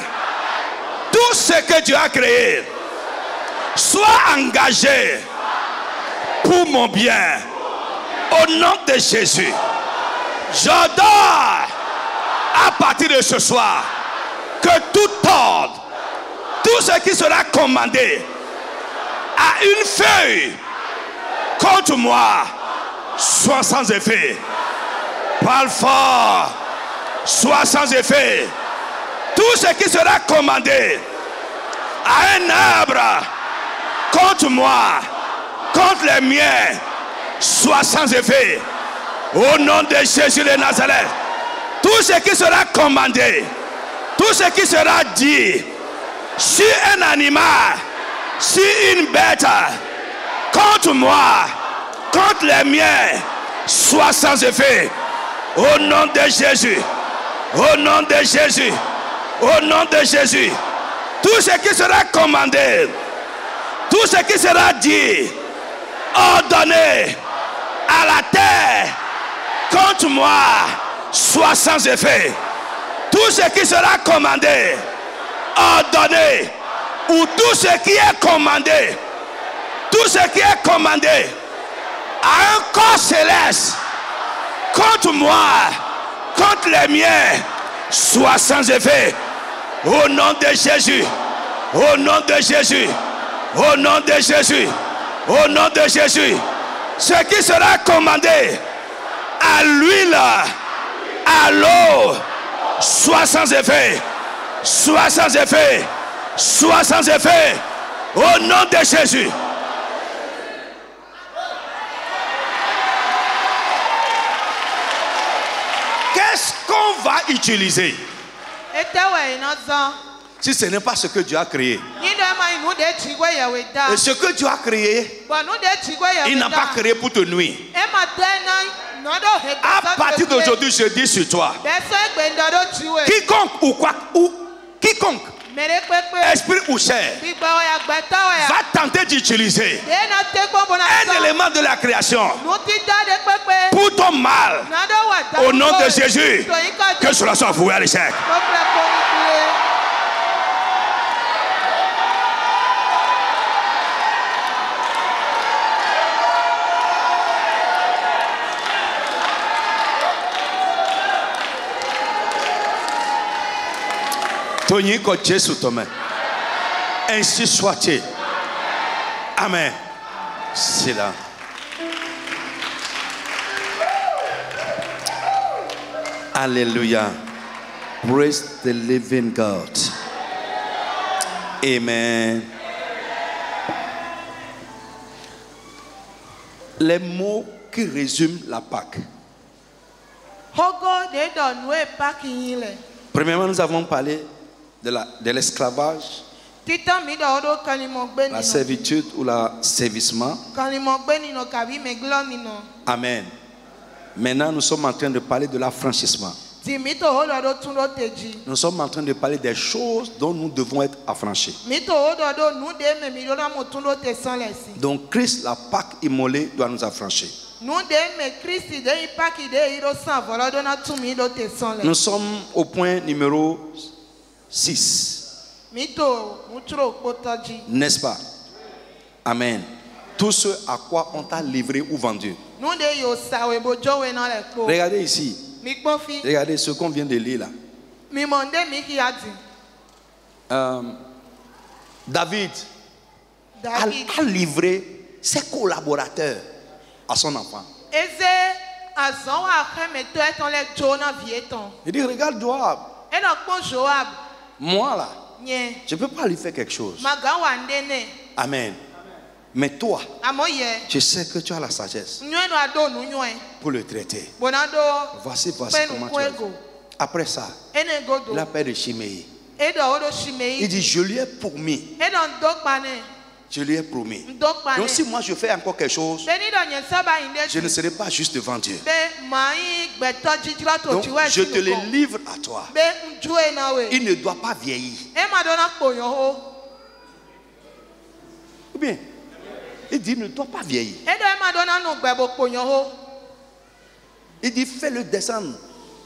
Tout ce que Dieu a créé soit engagé pour mon bien. Au nom de Jésus, j'ordonne à partir de ce soir que tout ordre, tout ce qui sera commandé à une feuille contre moi soit sans effet. Parle fort, soit sans effet. Tout ce qui sera commandé à un arbre contre moi, contre les miens, soit sans effet. Au nom de Jésus de Nazareth, tout ce qui sera commandé, tout ce qui sera dit, si un animal, si une bête, contre moi, contre les miens, soit sans effet. Au nom de Jésus, au nom de Jésus, au nom de Jésus, tout ce qui sera commandé, tout ce qui sera dit, ordonné à la terre contre moi soit sans effet. Tout ce qui sera commandé, ordonné, ou tout ce qui est commandé, tout ce qui est commandé à un corps céleste contre moi, contre les miens, soit sans effet. Au nom de Jésus, au nom de Jésus, au nom de Jésus, au nom de Jésus. Ce qui sera commandé à l'huile, à l'eau, soit sans effet, soit sans effet, soit sans effet. Au nom de Jésus. Qu'est-ce qu'on va utiliser si ce n'est pas ce que Dieu a créé? Et ce que Dieu a créé, il n'a pas créé pour te nuire. À partir d'aujourd'hui, je dis sur toi, quiconque ou quoi, ou quiconque, esprit ou chair, va tenter d'utiliser un élément de la création pour ton mal, au nom de Jésus, que cela soit voué à l'échec. Tony ko Jésus tome. Ainsi soit-il. Amen. C'est là. Alléluia. Praise the living God. Amen. Les mots qui résument la Pâque. Premièrement, nous avons parlé de l'esclavage La servitude ou l'asservissement. Amen. Maintenant, nous sommes en train de parler de l'affranchissement. Nous sommes en train de parler des choses dont nous devons être affranchis. Donc Christ, la Pâque immolée, doit nous affranchir. Nous sommes au point numéro 6. N'est-ce pas? Amen. Tout ce à quoi on t'a livré ou vendu. Regardez ici. Regardez ce qu'on vient de lire là. David a livré ses collaborateurs à son enfant. Il dit, regarde Joab. Moi là, je ne peux pas lui faire quelque chose. Amen. Mais toi, je sais que tu as la sagesse pour le traiter. Voici comment tu as fait. Après ça, il appelle Shimei. Il dit, je lui ai promis. Je lui ai promis. Donc si moi je fais encore quelque chose, je ne serai pas juste devant Dieu. Donc je te les livre à toi. Il ne doit pas vieillir. Ou bien, il dit, il ne doit pas vieillir. Il dit, fais-le descendre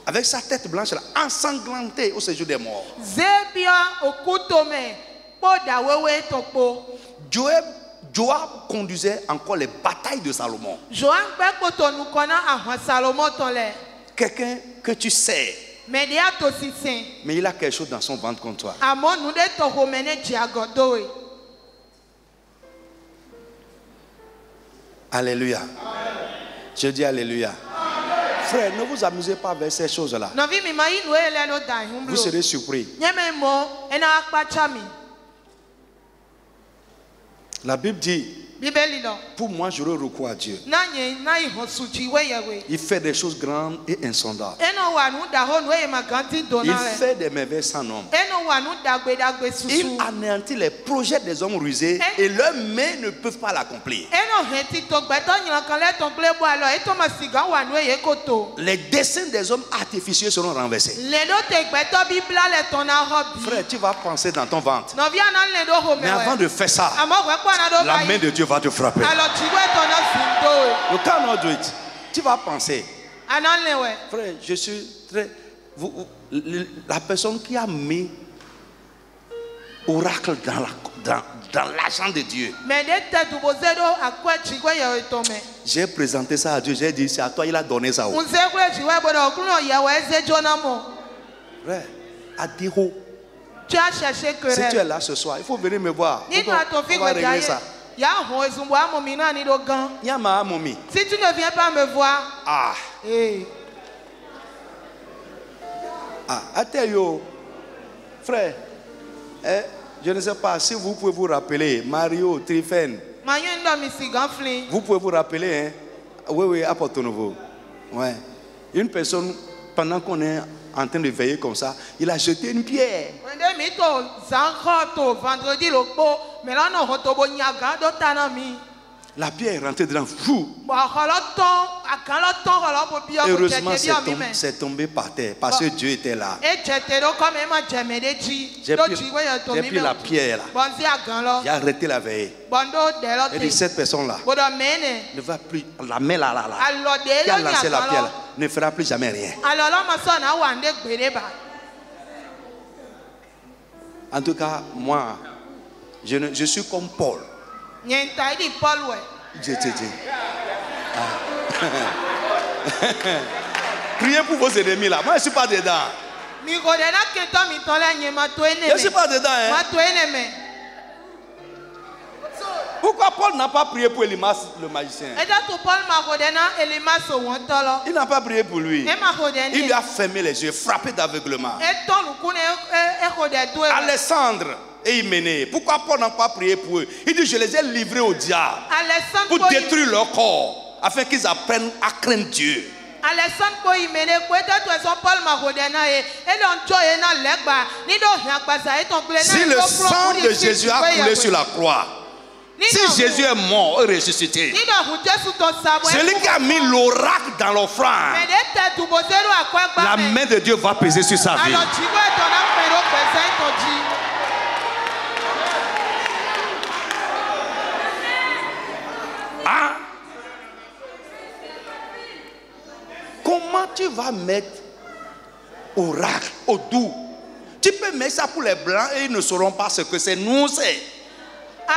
avec sa tête blanche là, ensanglantée au séjour des morts. Joab conduisait encore les batailles de Salomon. Quelqu'un que tu sais, mais il a quelque chose dans son ventre contre toi. Alléluia. Je dis alléluia. Frère, ne vous amusez pas avec ces choses-là. Vous serez surpris. La Bible dit, pour moi j'aurai recours à Dieu. Il fait des choses grandes et insondables. Il fait des merveilles sans nombre. Il anéantit les projets des hommes rusés et leurs mains ne peuvent pas l'accomplir. Les desseins des hommes artificieux seront renversés. Frère, tu vas penser dans ton ventre. Mais avant de faire ça, la main de Dieu va te frapper. You cannot do it. Tu vas penser. Frère, je suis très... la personne qui a mis oracle dans l'argent de Dieu. J'ai présenté ça à Dieu. J'ai dit, c'est à toi, il a donné ça. Frère, à Diro. Tu as cherché que si tu es là ce soir, il faut venir me voir. On va régler ça. Si tu ne viens pas me voir, frère, je ne sais pas si vous pouvez vous rappeler Mario Trifen. Vous pouvez vous rappeler, hein? Oui, à Porto Novo. Ouais. Une personne, pendant qu'on est en train de veiller comme ça, il a jeté une pierre. La pierre est rentrée dedans. Fou. Heureusement, c'est tombé par terre parce que Dieu était là. J'ai pris la pierre là. J'ai arrêté la veille. Et dit, cette personne-là ne va plus, la main là, qui a lancé la pierre là, ne fera plus jamais rien. En tout cas, moi, je suis comme Paul. Priez pour vos ennemis là. Moi, je ne suis pas dedans. Je ne suis pas dedans. Hein? Pourquoi Paul n'a pas prié pour Elimas le magicien? Il n'a pas prié pour lui. Il lui a fermé les yeux, frappé d'aveuglement. Alexandre et Hyménée, pourquoi Paul n'a pas prié pour eux? Il dit, je les ai livrés au diable pour détruire leur corps, afin qu'ils apprennent à craindre Dieu. Si le sang de Jésus a coulé sur la croix, si Jésus est mort et ressuscité, celui qui a mis l'oracle dans l'offrande, la main de Dieu va peser sur sa vie. Ah. Comment tu vas mettre oracle au doux? Tu peux mettre ça pour les blancs et ils ne sauront pas ce que c'est. Nous, c'est. Ils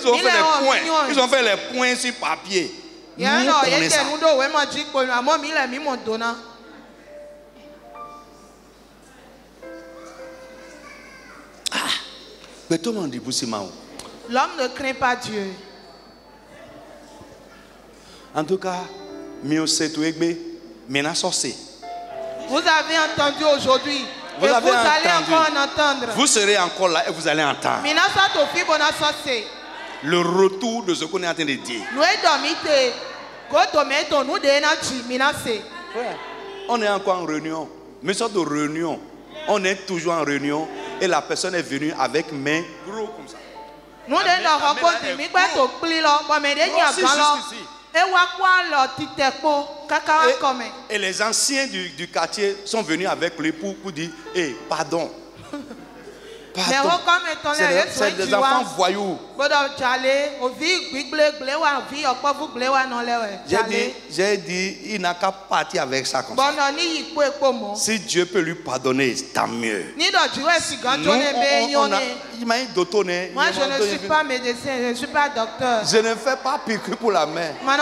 ont fait les points. Ils ont fait les points sur papier. Nous connaissons. L'homme ne craint pas Dieu. En tout cas, vous avez entendu aujourd'hui. Vous allez encore en entendre. Vous serez encore là et vous allez entendre le retour de ce qu'on est en train de dire. On est encore en réunion. Mais sorte de réunion. On est toujours en réunion et la personne est venue avec main gros comme ça. Et les anciens du quartier sont venus avec lui pour dire pardon. C'est des enfants voyous. J'ai dit, il n'a qu'à partir avec ça comme ça. Si Dieu peut lui pardonner, tant mieux. Moi, je ne suis pas médecin, je ne suis pas docteur. Je ne fais pas piqûre pour la main. Non,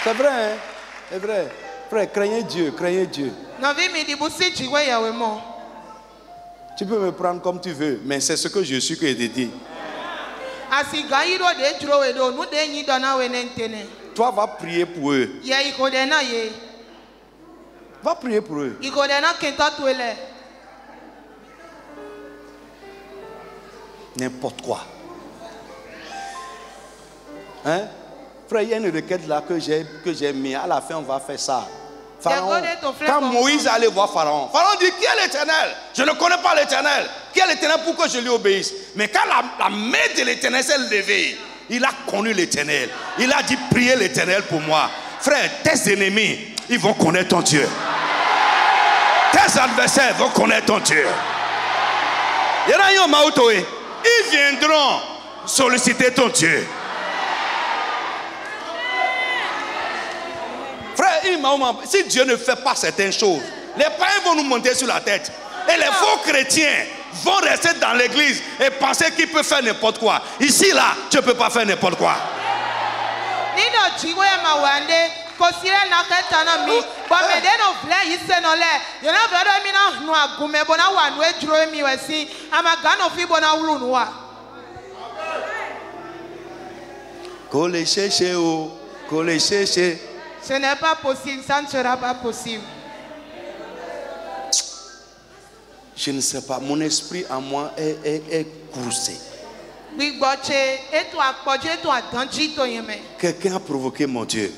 c'est vrai, hein? C'est vrai. Frère, craignez Dieu, craignez Dieu. Tu peux me prendre comme tu veux, mais c'est ce que je suis que je te dis. Toi, va prier pour eux. Va prier pour eux. N'importe quoi. Hein? Frère, il y a une requête là que j'ai mis. À la fin, on va faire ça. Pharaon, quand Moïse allait voir Pharaon, Pharaon dit, qui est l'Éternel? Je ne connais pas l'Éternel. Qui est l'Éternel pour que je lui obéisse? Mais quand la main de l'Éternel s'est levée, il a connu l'Éternel. Il a dit, priez l'Éternel pour moi. Frère, tes ennemis, ils vont connaître ton Dieu. Tes adversaires vont connaître ton Dieu. Ils viendront solliciter ton Dieu. Frère, si Dieu ne fait pas certaines choses, les païens vont nous monter sur la tête. Et les faux chrétiens vont rester dans l'église et penser qu'ils peuvent faire n'importe quoi. Ici, là, tu ne peux pas faire n'importe quoi. Ce n'est pas possible, ça ne sera pas possible. Je ne sais pas, mon esprit à moi est coursé. Quelqu'un a provoqué mon Dieu.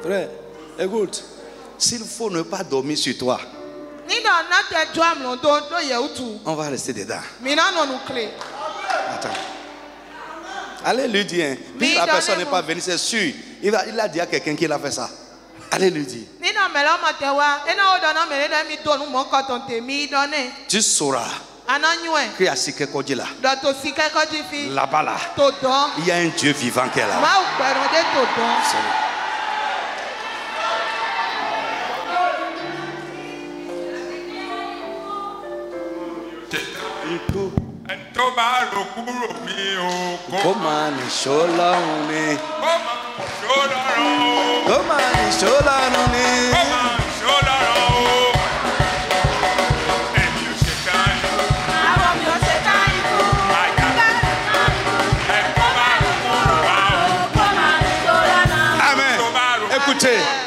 Frère, écoute, s'il faut ne pas dormir sur toi, on va rester dedans. Attends. Allez lui dire. Si la personne n'est pas venue, c'est sûr. Il a dit à quelqu'un qu'il a fait ça. Allez lui dire. Tu sauras qu'il y a Sikekodji là. Là-bas là. Il y a un Dieu vivant qui est là. Komani shola une. Komani shola une.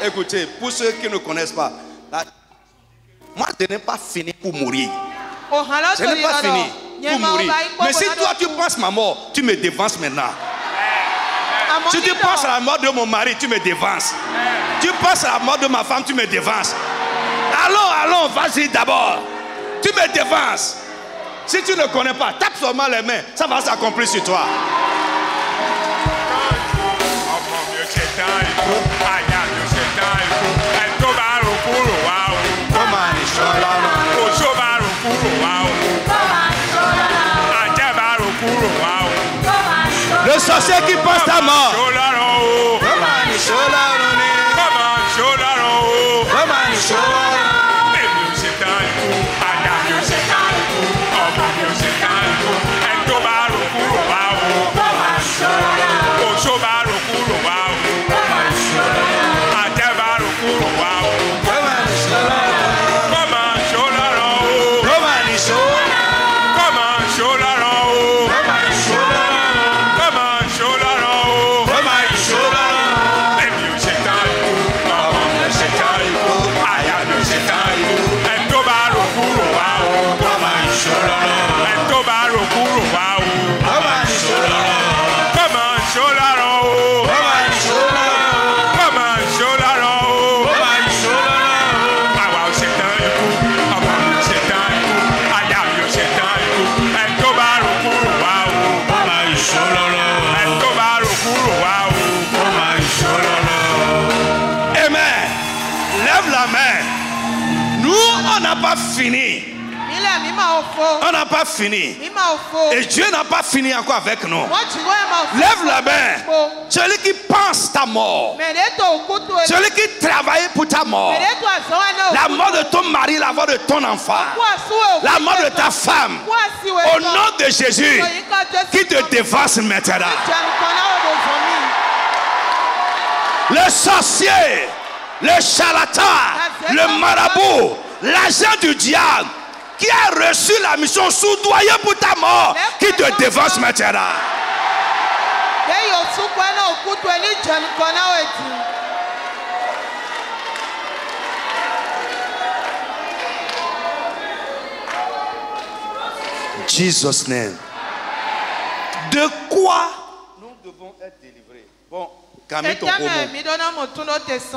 écoutez, pour ceux qui ne connaissent pas, moi je n'ai pas fini pour mourir. Je n'ai pas fini pour mourir. Mais si toi tu penses ma mort, tu me devances maintenant. Si tu penses à la mort de mon mari, tu me devances. Tu penses à la mort de ma femme, tu me devances. Allons, vas-y d'abord. Tu me devances. Si tu ne connais pas, tape seulement les mains, ça va s'accomplir sur toi. Le sorcier qui pense à mort. Fini. On n'a pas fini. Et Dieu n'a pas fini encore avec nous. Lève la main. Celui qui pense ta mort. Celui qui travaille pour ta mort. La mort de ton mari, la mort de ton enfant. La mort de ta femme. Au nom de Jésus, qui te dévance maintenant. Le sorcier, le charlatan, le marabout, l'agent du diable qui a reçu la mission soudoyée pour ta mort, qui te dévance maintenant. Jesus name. De quoi nous devons être délivrés? Bon, Camille ton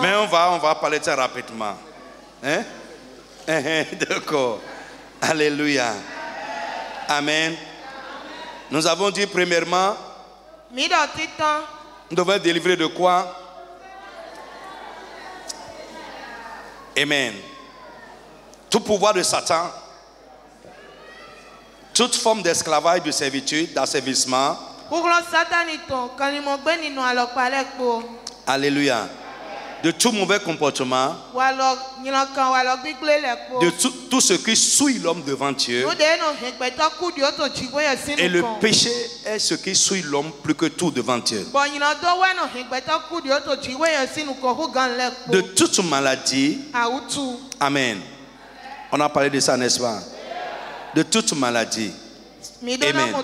mais on va parler de ça rapidement. Hein? D'accord. Alléluia. Amen. Nous avons dit premièrement, nous devons être délivrés de quoi? Amen. Tout pouvoir de Satan, toute forme d'esclavage, de servitude, d'asservissement. Alléluia. De tout mauvais comportement, de tout ce qui souille l'homme devant Dieu. Et le péché est ce qui souille l'homme plus que tout devant Dieu. De toute maladie, amen. On a parlé de ça, n'est-ce pas? De toute maladie. Amen.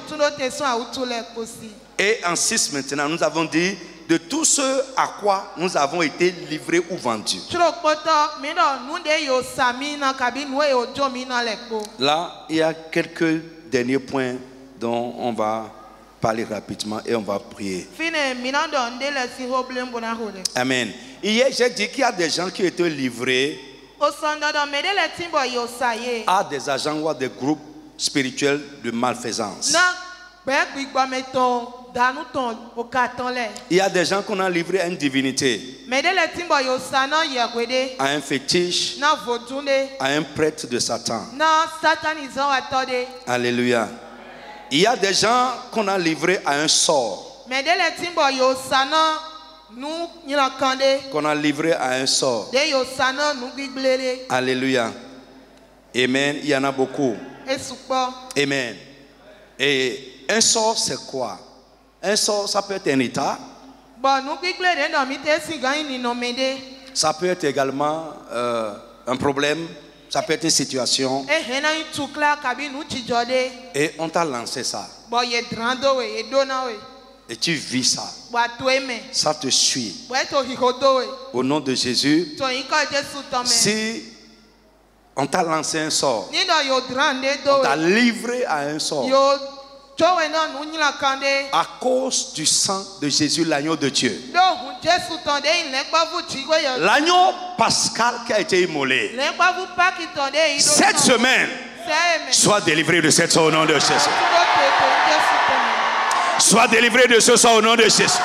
Et en 6 maintenant, nous avons dit de tout ce à quoi nous avons été livrés ou vendus. Là, il y a quelques derniers points dont on va parler rapidement et on va prier. Amen. Hier, j'ai dit qu'il y a des gens qui étaient livrés à des agents ou à des groupes spirituels de malfaisance. Il y a des gens qu'on a livrés à une divinité, à un fétiche, à un prêtre de Satan. Alléluia. Il y a des gens qu'on a livrés à un sort, qu'on a livré à un sort. Alléluia. Amen. Il y en a beaucoup. Amen. Et un sort, c'est quoi? Un sort, ça peut être un état. Ça peut être également un problème. Ça peut être une situation. Et on t'a lancé ça. Et tu vis ça. Ça te suit. Au nom de Jésus. Si on t'a lancé un sort, on t'a livré à un sort, à cause du sang de Jésus, l'agneau de Dieu, l'agneau pascal qui a été immolé, cette semaine, sois délivré de cette sort au nom de Jésus. Sois délivré de ce sort au nom de Jésus.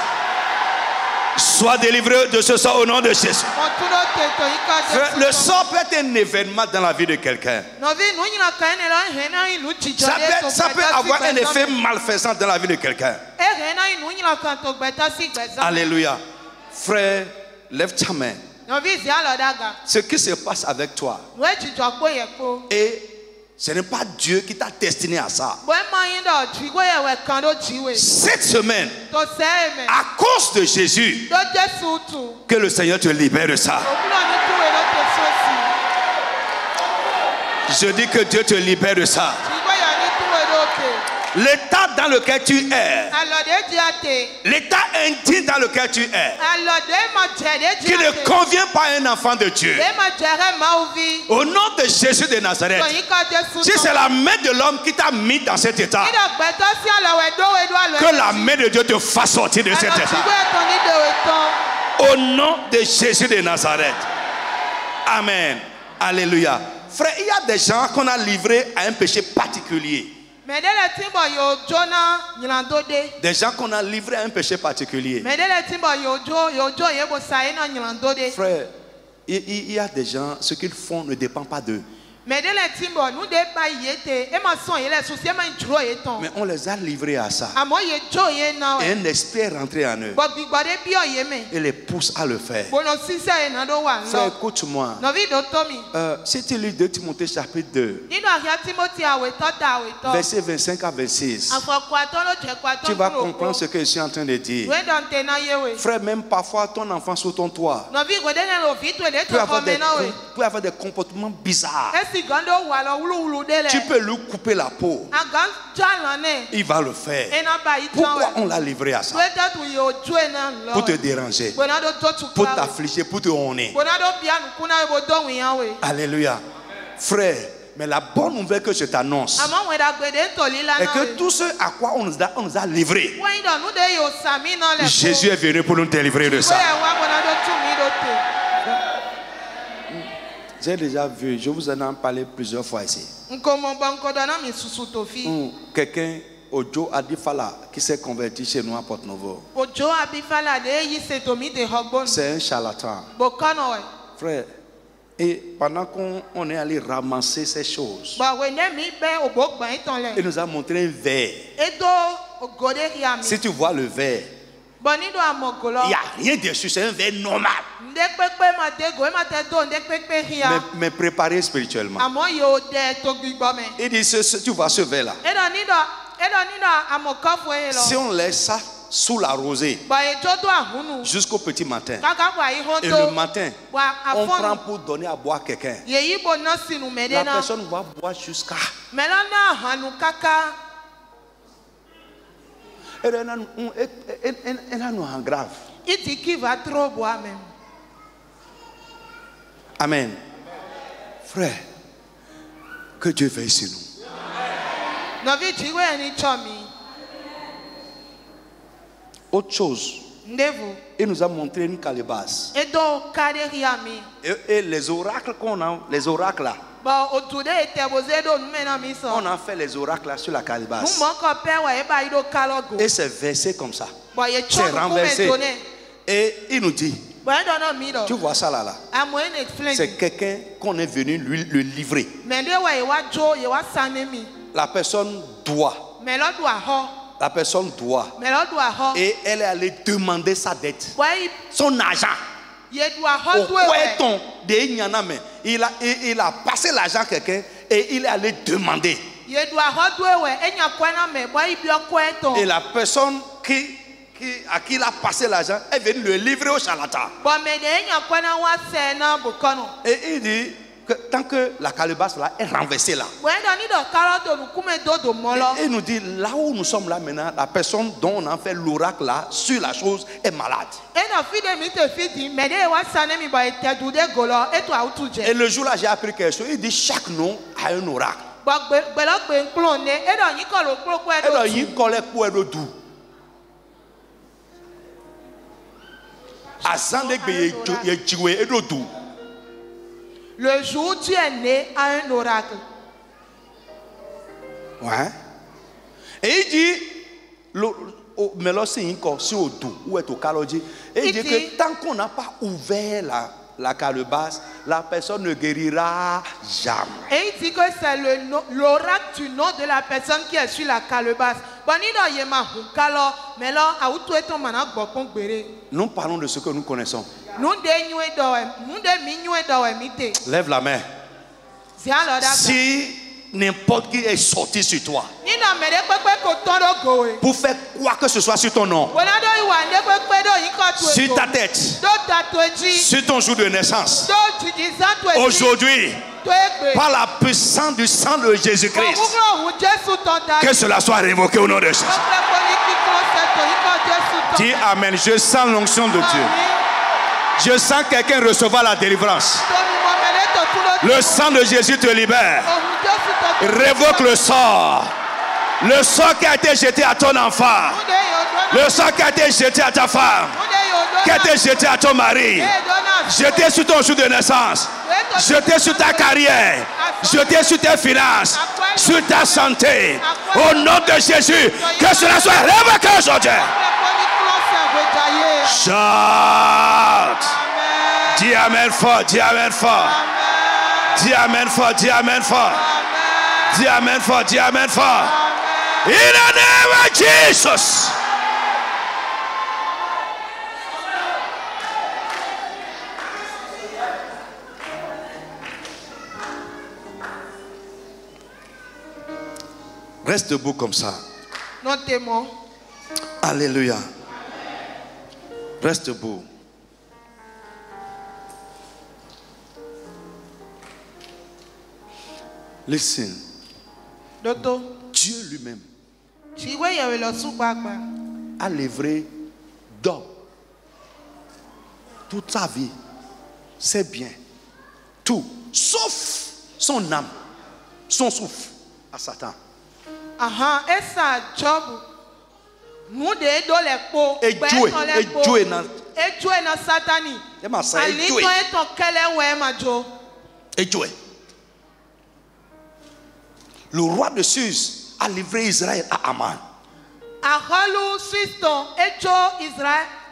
Sois délivré de ce sort au nom de Jésus. Le sort peut être un événement dans la vie de quelqu'un. Ça peut avoir un effet malfaisant dans la vie de quelqu'un. Alléluia. Frère, lève ta main. Ce qui se passe avec toi. Et ce n'est pas Dieu qui t'a destiné à ça. Cette semaine, à cause de Jésus, que le Seigneur te libère de ça. Je dis que Dieu te libère de ça. L'état dans lequel tu es, l'état indigne dans lequel tu es, qui ne convient pas à un enfant de Dieu, au nom de Jésus de Nazareth, si c'est la main de l'homme qui t'a mis dans cet état, que la main de Dieu te fasse sortir de cet état. Au nom de Jésus de Nazareth. Amen. Alléluia. Frère, il y a des gens qu'on a livrés à un péché particulier. Des gens qu'on a livrés à un péché particulier. Frère, il y a des gens, ce qu'ils font ne dépend pas d'eux. Mais on les a livrés à ça. Et un esprit est rentré en eux et les pousse à le faire. Frère, écoute-moi. Si tu lis 2 Timothée chapitre 2, verset 25 à 26, tu vas comprendre ce que je suis en train de dire. Frère, même parfois ton enfant sous ton toit peut avoir des comportements bizarres. Tu peux lui couper la peau. Il va le faire. Pourquoi on l'a livré à ça? Pour te déranger, pour t'affliger, pour te honner. Alléluia. Frère, mais la bonne nouvelle que je t'annonce est que tout ce à quoi on nous a livré, Jésus est venu pour nous délivrer de ça. J'ai déjà vu, je vous en ai parlé plusieurs fois ici. Quelqu'un, Ojo Adifala, qui s'est converti chez nous à Porte-Novo. C'est un charlatan. Frère, et pendant qu'on est allé ramasser ces choses, il nous a montré un verre. Si tu vois le verre, il n'y a rien dessus, c'est un verre normal. Mais préparé spirituellement. Il dit, tu vois ce verre là. Si on laisse ça sous la rosée jusqu'au petit matin, et le matin on prend pour donner à boire quelqu'un, la personne va boire jusqu'à elle a nous en grave. Amen. Frère, que Dieu veille sur nous. Autre chose, il nous a montré une calebasse. Et les oracles qu'on a, les oracles là, on a fait les oracles là sur la calebasse. Et c'est versé comme ça. C'est renversé. Et il nous dit, tu vois ça là, c'est quelqu'un qu'on est venu le livrer. La personne doit. La personne doit. Et elle est allée demander sa dette. Son argent. Il a passé l'argent à quelqu'un et il est allé demander. Et la personne à qui il a passé l'argent est venue le livrer au charlatan. Et il dit tant que la calebasse là est renversée là. Et il nous dit, là où nous sommes là maintenant, la personne dont on a fait l'oracle là, sur la chose, est malade. Et le jour là, j'ai appris quelque chose. Il dit, chaque nom a un oracle. Le jour où tu es né à un oracle. Ouais. Et il dit, mais là c'est encore sur le dos, où est au calodji. Et il dit que tant qu'on n'a pas ouvert la calebasse, la personne ne guérira jamais. Et il dit que c'est l'oracle du nom de la personne qui est sur la calebasse. Nous parlons de ce que nous connaissons. Lève la main. Si n'importe qui est sorti sur toi pour faire quoi que ce soit sur ton nom, sur ta tête, sur ton jour de naissance, aujourd'hui, par la puissance du sang de Jésus-Christ, que cela soit révoqué au nom de Jésus. Dis Amen. Je sens l'onction de Dieu. Je sens quelqu'un recevoir la délivrance. Le sang de Jésus te libère. Révoque le sort. Le sort qui a été jeté à ton enfant. Le sort qui a été jeté à ta femme. Qui a été jeté à ton mari. Jeté sur ton jour de naissance. Jeté sur ta carrière. Jeté sur tes finances. Sur ta santé. Au nom de Jésus. Que cela soit révoqué aujourd'hui. Shout. Dis Amen fort. Dis Amen fort. Dis Amen fort. Dis Amen fort. Dis Amen fort. Dis Amen fort. In the name of Jesus. Reste debout comme ça. Notez-moi. Alléluia. Reste debout. Listen. Dieu lui-même a livré d'or toute sa vie, ses biens, tout, sauf son âme, son souffle à Satan. Et ça, Job, nous de les pots, et Dieu dans Satani. Et Dieu. Le roi de Suse a livré Israël à Aman.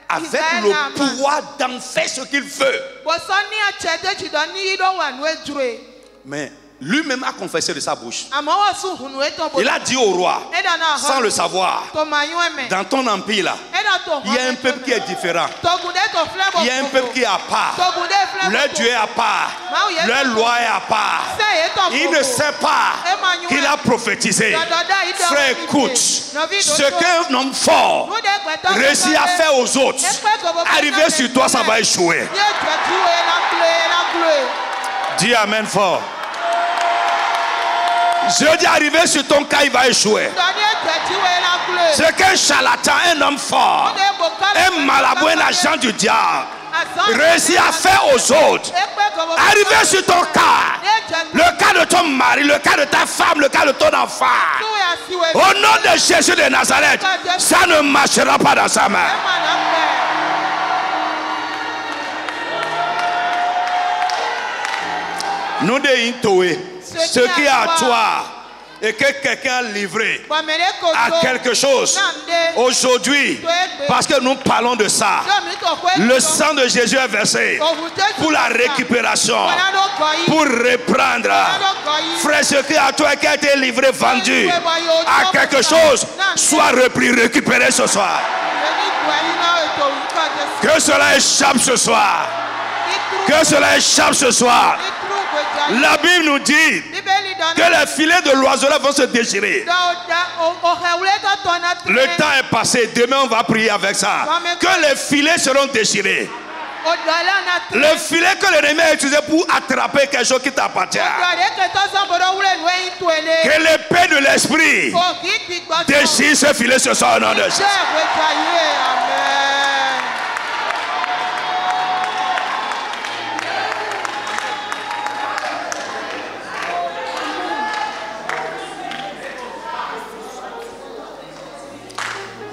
Avec le pouvoir d'en faire ce qu'il veut. Mais lui-même a confessé de sa bouche. Il a dit au roi, sans le savoir, dans ton empire là, il y a un peuple qui est différent. Il y a un peuple qui est à part. Leur Dieu est à part. Leur loi est à part. Il ne sait pas qu'il a prophétisé. Frère, écoute, ce qu'un homme fort réussit à faire aux autres, arriver sur toi, ça va échouer. Dis Amen fort. Je dis arriver sur ton cas, il va échouer. C'est qu'un charlatan, un homme fort, un marabout, un agent du diable, réussit à faire aux autres. Arriver sur ton cas, le cas de ton mari, le cas de ta femme, le cas de ton enfant. Au nom de Jésus de Nazareth, ça ne marchera pas dans sa main. Nous devons ce qui est à toi et que quelqu'un a livré à quelque chose aujourd'hui, parce que nous parlons de ça. Le sang de Jésus est versé pour la récupération, pour reprendre. Frère, ce qui est à toi et qui a été livré, vendu à quelque chose, soit repris, récupéré ce soir. Que cela échappe ce soir. Que cela échappe ce soir. La Bible nous dit que les filets de l'oiseleur vont se déchirer. Le temps est passé. Demain, on va prier avec ça. Que les filets seront déchirés. Le filet que l'ennemi a utilisé pour attraper quelque chose qui t'appartient. Que l'épée de l'esprit déchire ce filet ce soir au nom de Jésus.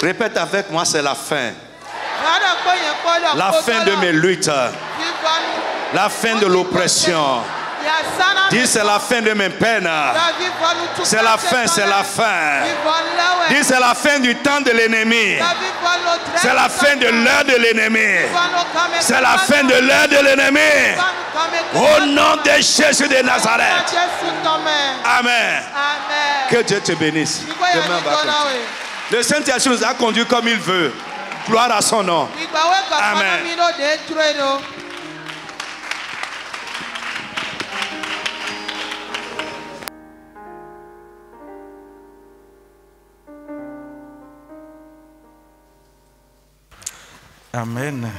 Répète avec moi, c'est la fin. La fin de mes luttes. La fin de l'oppression. Dis, c'est la fin de mes peines. C'est la fin, c'est la fin. Dis, c'est la fin du temps de l'ennemi. C'est la fin de l'heure de l'ennemi. C'est la fin de l'heure de l'ennemi. Au nom de Jésus de Nazareth. Amen. Que Dieu te bénisse. Demain va continuer. Le Saint-Esprit nous a conduits comme il veut. Gloire à son nom. Amen. Amen.